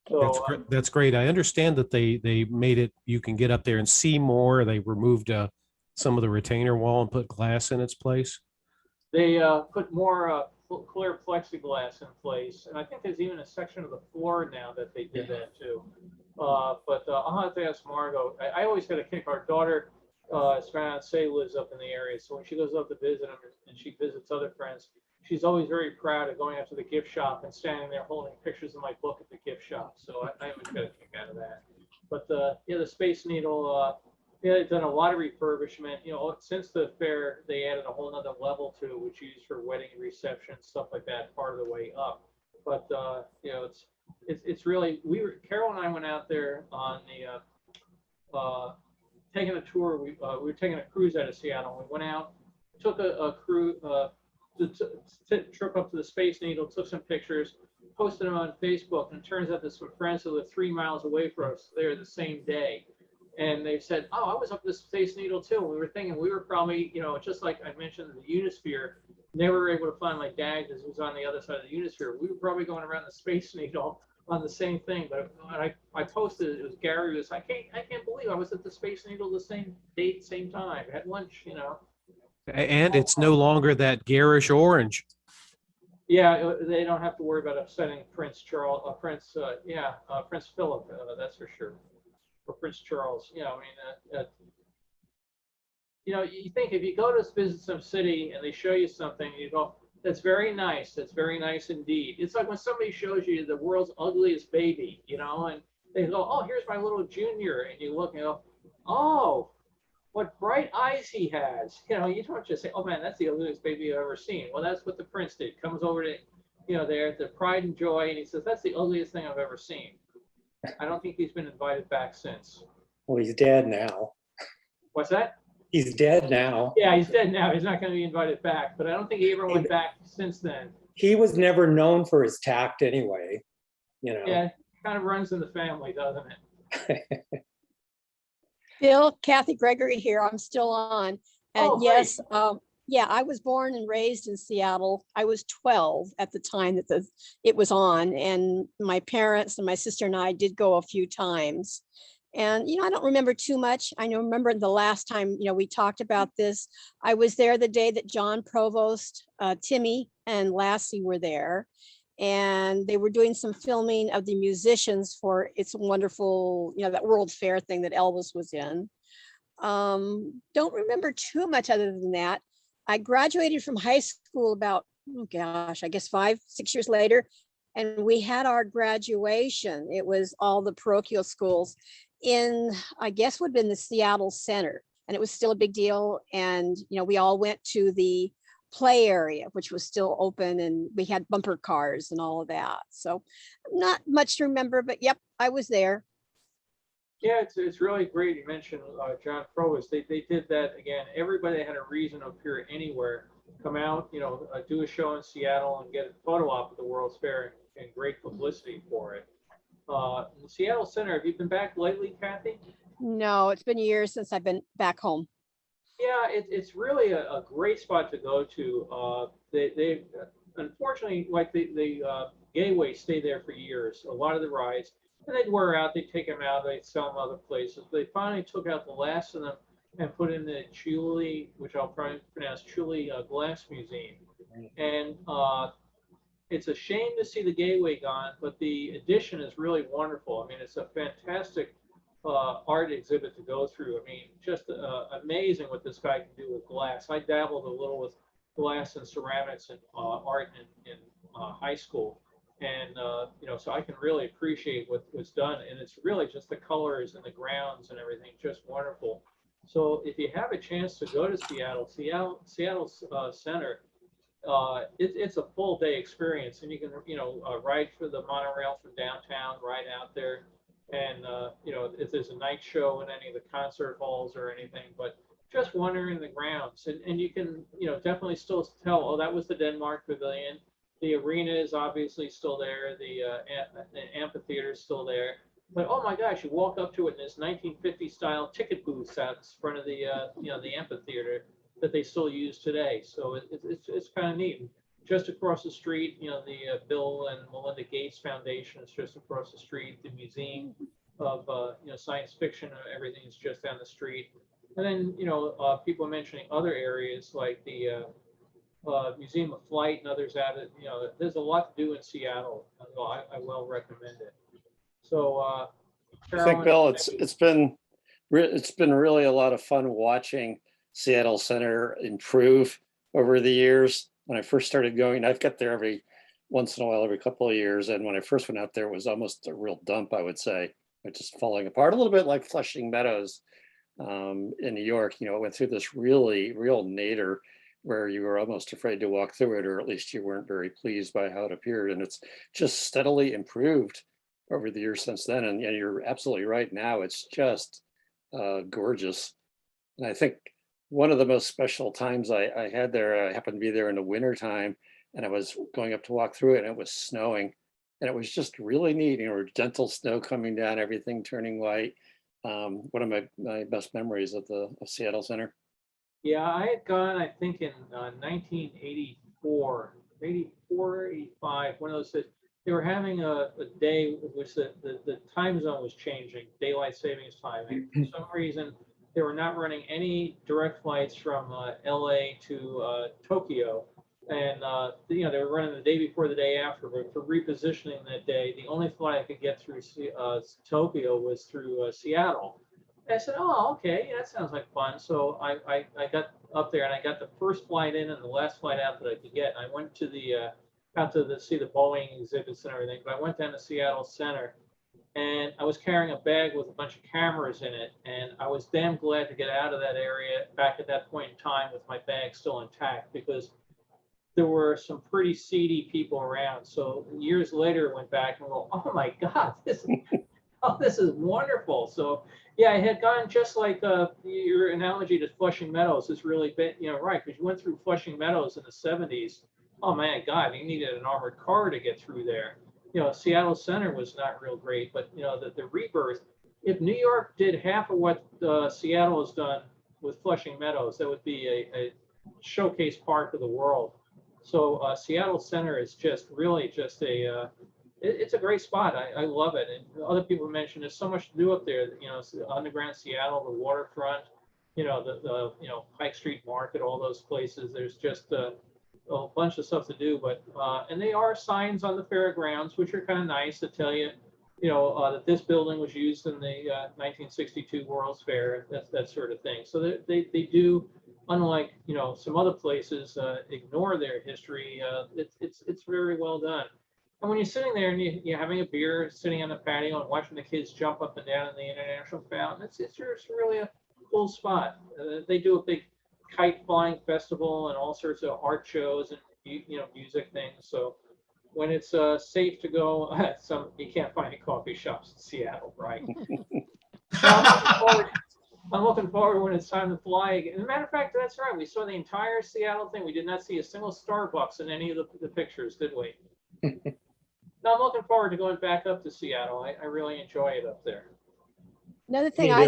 So, that's great. I understand that they made it, you can get up there and see more. They removed some of the retainer wall and put glass in its place. They put more clear plexiglass in place, and I think there's even a section of the floor now that they did that too. But I'll have to ask Margot. I always get a kick. Our daughter, Say, lives up in the area, so when she goes up to visit them and she visits other friends, she's always very proud of going up to the gift shop and standing there holding pictures of my book at the gift shop. So I always get a kick out of that. But yeah, the Space Needle, they've done a lot of refurbishment. Since the fair, they added a whole other level to it, which is used for wedding reception, stuff like that, part of the way up. But it's really, Carol and I went out there on the taking a tour. We were taking a cruise out of Seattle. We went out, took a cruise. Trip up to the Space Needle, took some pictures, posted them on Facebook, and it turns out there's some friends who live 3 miles away from us there the same day. And they said, oh, I was up the Space Needle too. And we were thinking we were probably, just like I mentioned, the Unisphere, never able to find my dad because it was on the other side of the Unisphere. We were probably going around the Space Needle on the same thing. But when I posted it, was Gary was, I can't believe I was at the Space Needle the same date, same time, had lunch, And it's no longer that garish orange. Yeah, they don't have to worry about upsetting Prince Charles, Prince Philip, that's for sure. Or Prince Charles, I mean, you think if you go to visit some city and they show you something, you go, that's very nice. That's very nice indeed. It's like when somebody shows you the world's ugliest baby, and they go, oh, here's my little junior. And you look and go, oh, what bright eyes he has. You don't just say, oh man, that's the ugliest baby I've ever seen. Well, that's what the prince did. Comes over to, there at the pride and joy, and he says, that's the ugliest thing I've ever seen. I don't think he's been invited back since. Well, he's dead now. What's that? He's dead now. Yeah, he's dead now. He's not going to be invited back, but I don't think he ever went back since then. He was never known for his tact anyway, Yeah, it kind of runs in the family, doesn't it? Bill, Kathy Gregory here. I'm still on. And Oh, yes, yeah, I was born and raised in Seattle. I was 12 at the time that it was on, and my parents and my sister and I did go a few times. And, I don't remember too much. I remember the last time, we talked about this. I was there the day that John Provost, Timmy, and Lassie were there. And they were doing some filming of the musicians for It's Wonderful, that World Fair thing that Elvis was in. Don't remember too much other than that. I graduated from high school about, I guess 5, 6 years later. And we had our graduation. It was all the parochial schools in, I guess would have been the Seattle Center. And it was still a big deal. And, we all went to the play area, which was still open, and we had bumper cars and all of that. So not much to remember, but yep, I was there. Yeah, it's really great. You mentioned John Provost. They did that again. Everybody that had a reason to appear anywhere, come out, do a show in Seattle and get a photo op at the World's Fair, and great publicity for it. The Seattle Center, have you been back lately, Kathy? No, it's been years since I've been back home. Yeah, it's really a great spot to go to. They unfortunately, like the Gateway stayed there for years. A lot of the rides, and they'd wear out. They'd take them out. They'd sell them other places. They finally took out the last of them and put in the Chuli, which I'll probably pronounce Chuli Glass Museum. And it's a shame to see the Gateway gone, but the addition is really wonderful. I mean, it's a fantastic art exhibit to go through. I mean, just amazing what this guy can do with glass. I dabbled a little with glass and ceramics and art in high school, and so I can really appreciate what was done. And it's really just the colors and the grounds and everything, just wonderful. So if you have a chance to go to Seattle Center, it's a full day experience, and you can ride for the monorail from downtown right out there. And if there's a night show in any of the concert halls or anything, but just wandering the grounds, and you can definitely still tell, oh, that was the Denmark Pavilion. The arena is obviously still there. The amphitheater is still there. But oh my gosh, you walk up to it and there's 1950 style ticket booths out in front of the the amphitheater that they still use today. So it's kind of neat. Just across the street, the Bill and Melinda Gates Foundation is just across the street. The Museum of Science Fiction and everything is just down the street. And then people are mentioning other areas like the Museum of Flight and others at it. There's a lot to do in Seattle. I will recommend it. So I Carolyn, think, Bill, it's been really a lot of fun watching Seattle Center improve over the years. When I first started going, I've got there every once in a while, every couple of years. And when I first went out there, it was almost a real dump, I would say. It's just falling apart a little bit like Flushing Meadows in New York. It went through this real nadir where you were almost afraid to walk through it, or at least you weren't very pleased by how it appeared. And it's just steadily improved over the years since then. And you're absolutely right. Now it's just gorgeous. And I think one of the most special times I had there, I happened to be there in the winter time, and I was going up to walk through it, and it was snowing, and it was just really neat. Gentle snow coming down, everything turning white. One of my best memories of Seattle Center. Yeah, I had gone, I think in 1984, 85, one of those days. They were having a day in which the time zone was changing, daylight savings time. And for some reason, they were not running any direct flights from LA to Tokyo. And, they were running the day before, the day after, but for repositioning that day, the only flight I could get through Tokyo was through Seattle. And I said, oh, okay, yeah, that sounds like fun. So I got up there and I got the first flight in and the last flight out that I could get. And I went to see the Boeing exhibits and everything, but I went down to Seattle Center and I was carrying a bag with a bunch of cameras in it. And I was damn glad to get out of that area back at that point in time with my bag still intact, because there were some pretty seedy people around. So years later, I went back and go, oh my God, this is wonderful. So yeah, I had gone just like your analogy to Flushing Meadows is really right, because you went through Flushing Meadows in the 70s. Oh man, God, you needed an armored car to get through there. Seattle Center was not real great, but the rebirth. If New York did half of what Seattle has done with Flushing Meadows, that would be a showcase park of the world. So Seattle Center is really just it's a great spot. I love it. And other people mentioned there's so much to do up there. Underground Seattle, the waterfront, the Pike Street Market, all those places. There's just a bunch of stuff to do. But and they are signs on the fairgrounds, which are kind of nice to tell you, that this building was used in the 1962 World's Fair, that sort of thing. So they do. Unlike some other places, ignore their history. It's very well done. And when you're sitting there and you're having a beer, sitting on the patio and watching the kids jump up and down in the International Fountain, it's really a cool spot. They do a big kite flying festival and all sorts of art shows and music things. So when it's safe to go, you can't find any coffee shops in Seattle, right? I'm looking forward when it's time to fly again. As a matter of fact, that's right. We saw the entire Seattle thing. We did not see a single Starbucks in any of the pictures, did we? No, I'm looking forward to going back up to Seattle. I really enjoy it up there. Another thing I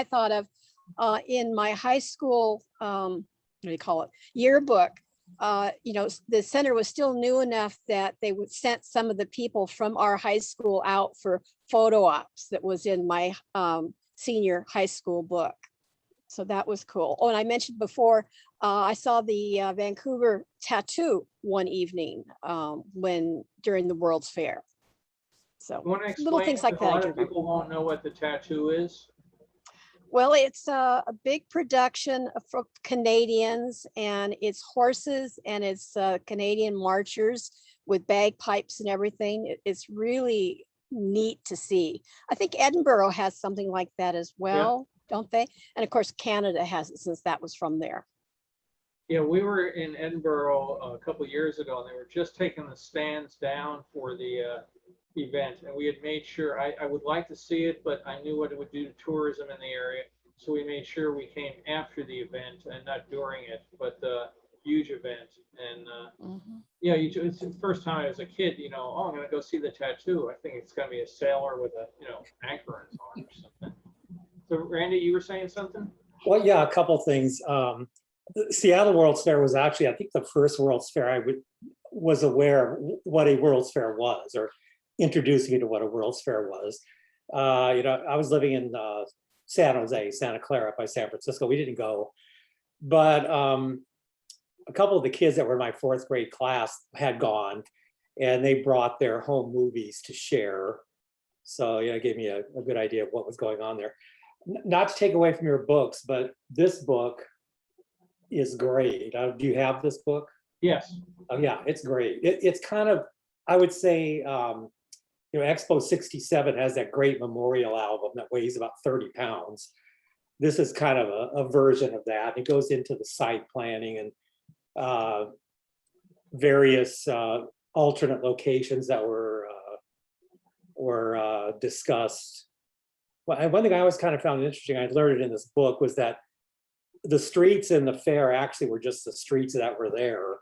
thought of, in my high school, what do you call it, yearbook, the center was still new enough that they would send some of the people from our high school out for photo ops. That was in my senior high school book. So that was cool. Oh, and I mentioned before, I saw the Vancouver tattoo one evening during the World's Fair. So little things like that. A lot of people won't know what the tattoo is. Well, it's a big production for Canadians, and it's horses and it's Canadian marchers with bagpipes and everything. It's really neat to see. I think Edinburgh has something like that as well, don't they? And of course, Canada has it, since that was from there. Yeah, we were in Edinburgh a couple of years ago, and they were just taking the stands down for the event, and we had made sure, I would like to see it, but I knew what it would do to tourism in the area, so we made sure we came after the event and not during it. But huge event, and it's the first time as a kid, oh, I'm going to go see the tattoo. I think it's going to be a sailor with a anchor on his arm or something. So Randy, you were saying something? Well, yeah, a couple things. The Seattle World's Fair was actually, I think, the first World's Fair I was aware of what a World's Fair was, or introducing me to what a World's Fair was. I was living in San Jose, Santa Clara by San Francisco. We didn't go, but a couple of the kids that were in my fourth grade class had gone, and they brought their home movies to share. So it gave me a good idea of what was going on there. Not to take away from your books, but this book is great. Do you have this book? Yes. Oh yeah, it's great. It's kind of, I would say, Expo 67 has that great memorial album that weighs about 30 pounds. This is kind of a version of that. It goes into the site planning and various alternate locations that were discussed. Well, one thing I always kind of found interesting, I learned it in this book, was that the streets in the fair actually were just the streets that were there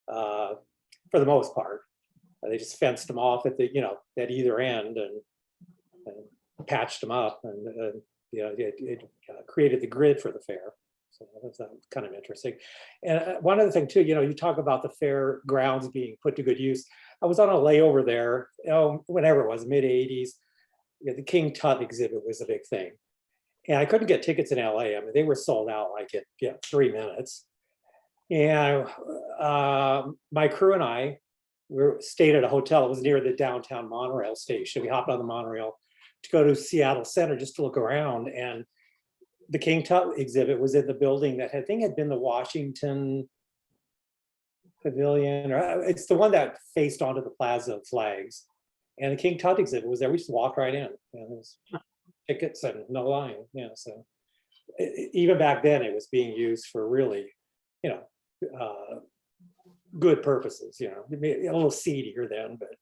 for the most part. They just fenced them off at at either end and patched them up, and it created the grid for the fair. So that was kind of interesting. And one other thing too, you talk about the fairgrounds being put to good use. I was on a layover there, whenever it was, mid 80s. The King Tut exhibit was a big thing. And I couldn't get tickets in LA. I mean, they were sold out like in 3 minutes. And my crew and I stayed at a hotel. It was near the downtown monorail station. We hopped on the monorail to go to Seattle Center just to look around. And the King Tut exhibit was in the building that I think had been the Washington Pavilion, or it's the one that faced onto the Plaza of Flags. And the King Tut exhibit was there. We just walked right in. There was tickets and no line. So even back then, it was being used for really, good purposes. A little seedier then, but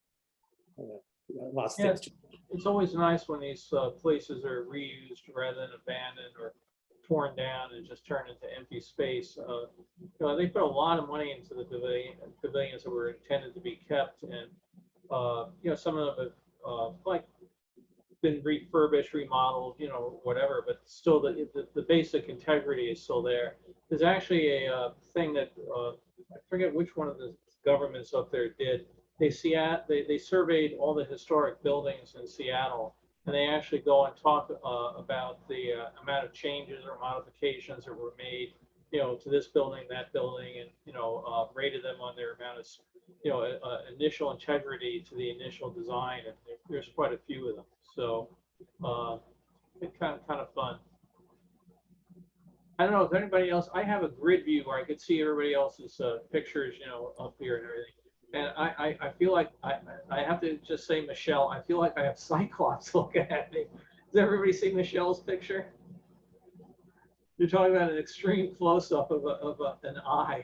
lots of things. It's always nice when these places are reused rather than abandoned or torn down and just turned into empty space. They put a lot of money into the pavilions that were intended to be kept, and some of them have like been refurbished, remodeled, whatever, but still the basic integrity is still there. There's actually a thing that I forget which one of the governments up there did. They surveyed all the historic buildings in Seattle, and they actually go and talk about the amount of changes or modifications that were made, to this building, that building, and rated them on their amount of initial integrity to the initial design, and there's quite a few of them. So it's kind of fun. I don't know if anybody else. I have a grid view where I could see everybody else's pictures, up here and everything. And I feel like I have to just say, Michelle, I feel like I have Cyclops looking at me. Does everybody see Michelle's picture? You're talking about an extreme close-up of an eye.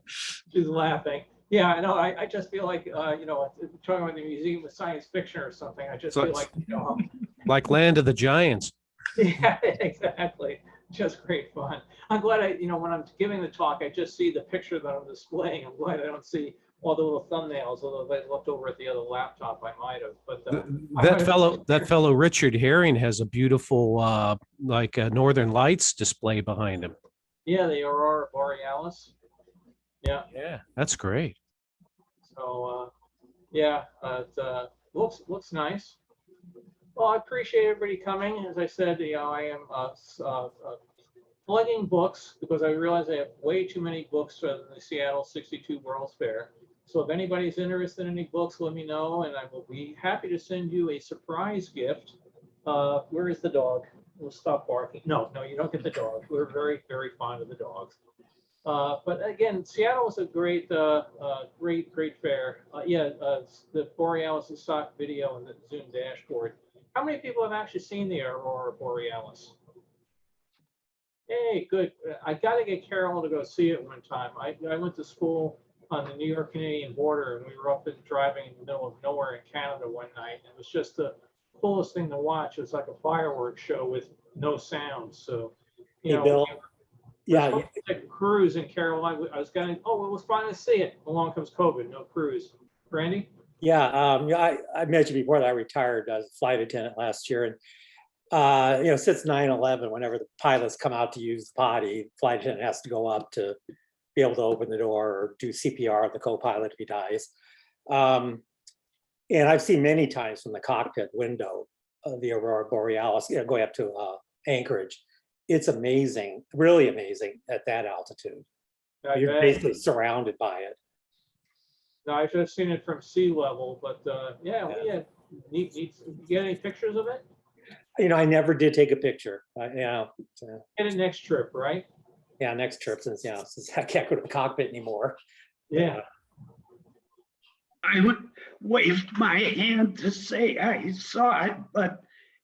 She's laughing. Yeah, I know. I just feel like, talking about the Museum of Science Fiction or something. I just feel like, Like Land of the Giants. Yeah, exactly. Just great fun. I'm glad when I'm giving the talk, I just see the picture that I'm displaying. I'm glad I don't see all the little thumbnails, although if I looked over at the other laptop, I might have. But that fellow Richard Herring has a beautiful Northern Lights display behind him. Yeah, the Aurora Borealis. Yeah, that's great. So it looks nice. Well, I appreciate everybody coming. As I said, I am plugging books because I realize I have way too many books from the Seattle 62 World's Fair. So if anybody's interested in any books, let me know, and I will be happy to send you a surprise gift. Where is the dog? We'll stop barking. No, you don't get the dog. We're very, very fond of the dogs. But again, Seattle was a great fair. The Borealis stock video and the Zoom dashboard. How many people have actually seen the Aurora Borealis? Hey, good. I got to get Carol to go see it one time. I went to school on the New York-Canadian border, and we were up and driving in the middle of nowhere in Canada one night. And it was just the coolest thing to watch. It was like a fireworks show with no sound. So, Bill. Yeah. Cruise in Carolina. I was going, it was fun to see it. Along comes COVID, no cruise. Randy? Yeah, I mentioned before that I retired as a flight attendant last year, and since 9/11, whenever the pilots come out to use the potty, flight attendant has to go up to be able to open the door or do CPR on the co-pilot if he dies. And I've seen many times from the cockpit window of the Aurora Borealis, going up to Anchorage. It's amazing, really amazing at that altitude. You're basically surrounded by it. No, I've just seen it from sea level, but we had neat. Get any pictures of it? I never did take a picture. Get it next trip, right? Yeah, next trip since I can't go to the cockpit anymore. Yeah. I waved my hand to say I saw it, but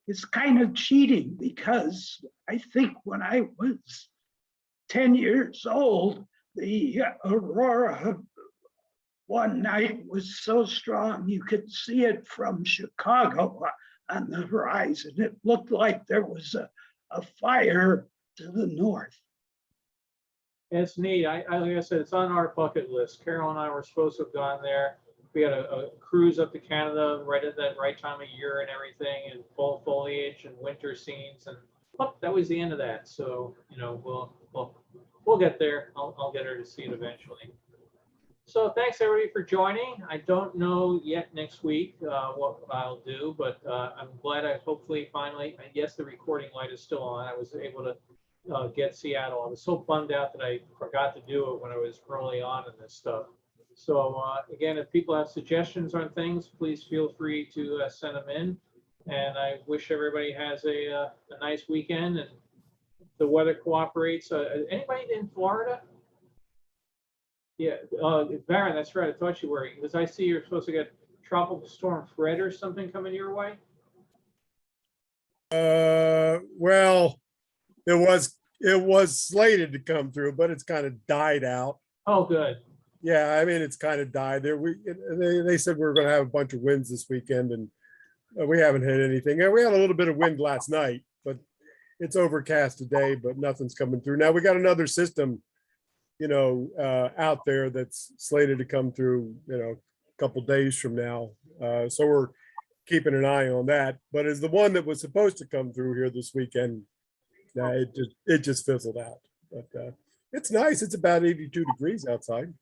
it's kind of cheating because I think when I was 10 years old, the Aurora one night was so strong you could see it from Chicago on the horizon. It looked like there was a fire to the north. It's neat. Like I said, it's on our bucket list. Carol and I were supposed to have gone there. We had a cruise up to Canada right at that right time of year and everything, and fall foliage and winter scenes, and that was the end of that. So we'll get there. I'll get her to see it eventually. So thanks everybody for joining. I don't know yet next week what I'll do, but I'm glad I hopefully finally, yes, the recording light is still on. I was able to get Seattle. I was so bummed out that I forgot to do it when I was early on in this stuff. So again, if people have suggestions on things, please feel free to send them in. And I wish everybody has a nice weekend and the weather cooperates. Anybody in Florida? Yeah, Baron, that's right. I thought you were, because I see you're supposed to get Tropical Storm Fred or something coming your way. Well, it was slated to come through, but it's kind of died out. Oh, good. Yeah, I mean, it's kind of died there. They said we were going to have a bunch of winds this weekend, and we haven't had anything. And we had a little bit of wind last night, but it's overcast today, but nothing's coming through. Now we got another system, out there that's slated to come through, a couple days from now. So we're keeping an eye on that. But as the one that was supposed to come through here this weekend, it just fizzled out. But it's nice. It's about 82 degrees outside.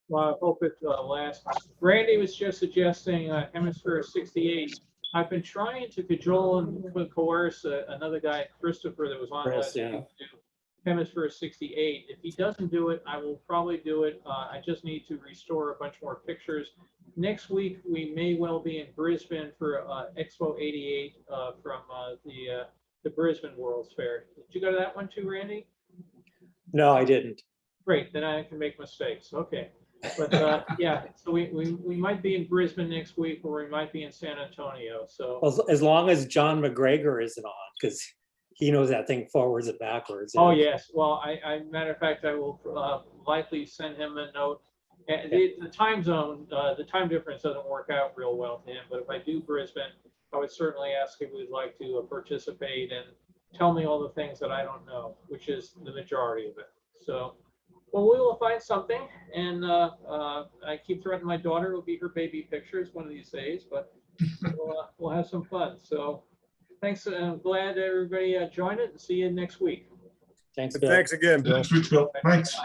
Well, I hope it lasts. Randy was just suggesting Hemisphere 68. I've been trying to cajole and coerce another guy, Christopher, that was on Chris, last yeah. week, to do Hemisphere 68. If he doesn't do it, I will probably do it. I just need to restore a bunch more pictures. Next week, we may well be in Brisbane for Expo 88 from the Brisbane World's Fair. Did you go to that one too, Randy? No, I didn't. Great, then I can make mistakes. Okay. But yeah, so we might be in Brisbane next week, or we might be in San Antonio. So As long as John McGregor isn't on, because he knows that thing forwards and backwards. oh yes, well, matter of fact, I will likely send him a note. And the time zone, the time difference doesn't work out real well to him. But if I do Brisbane, I would certainly ask if we'd like to participate and tell me all the things that I don't know, which is the majority of it. So. Well, we will find something, and I keep threatening my daughter will be her baby pictures one of these days, but we'll have some fun. So thanks. I'm glad everybody joined it, and see you next week. Thanks, Bill. Thanks again, Bill. Thanks, Bill. Thanks.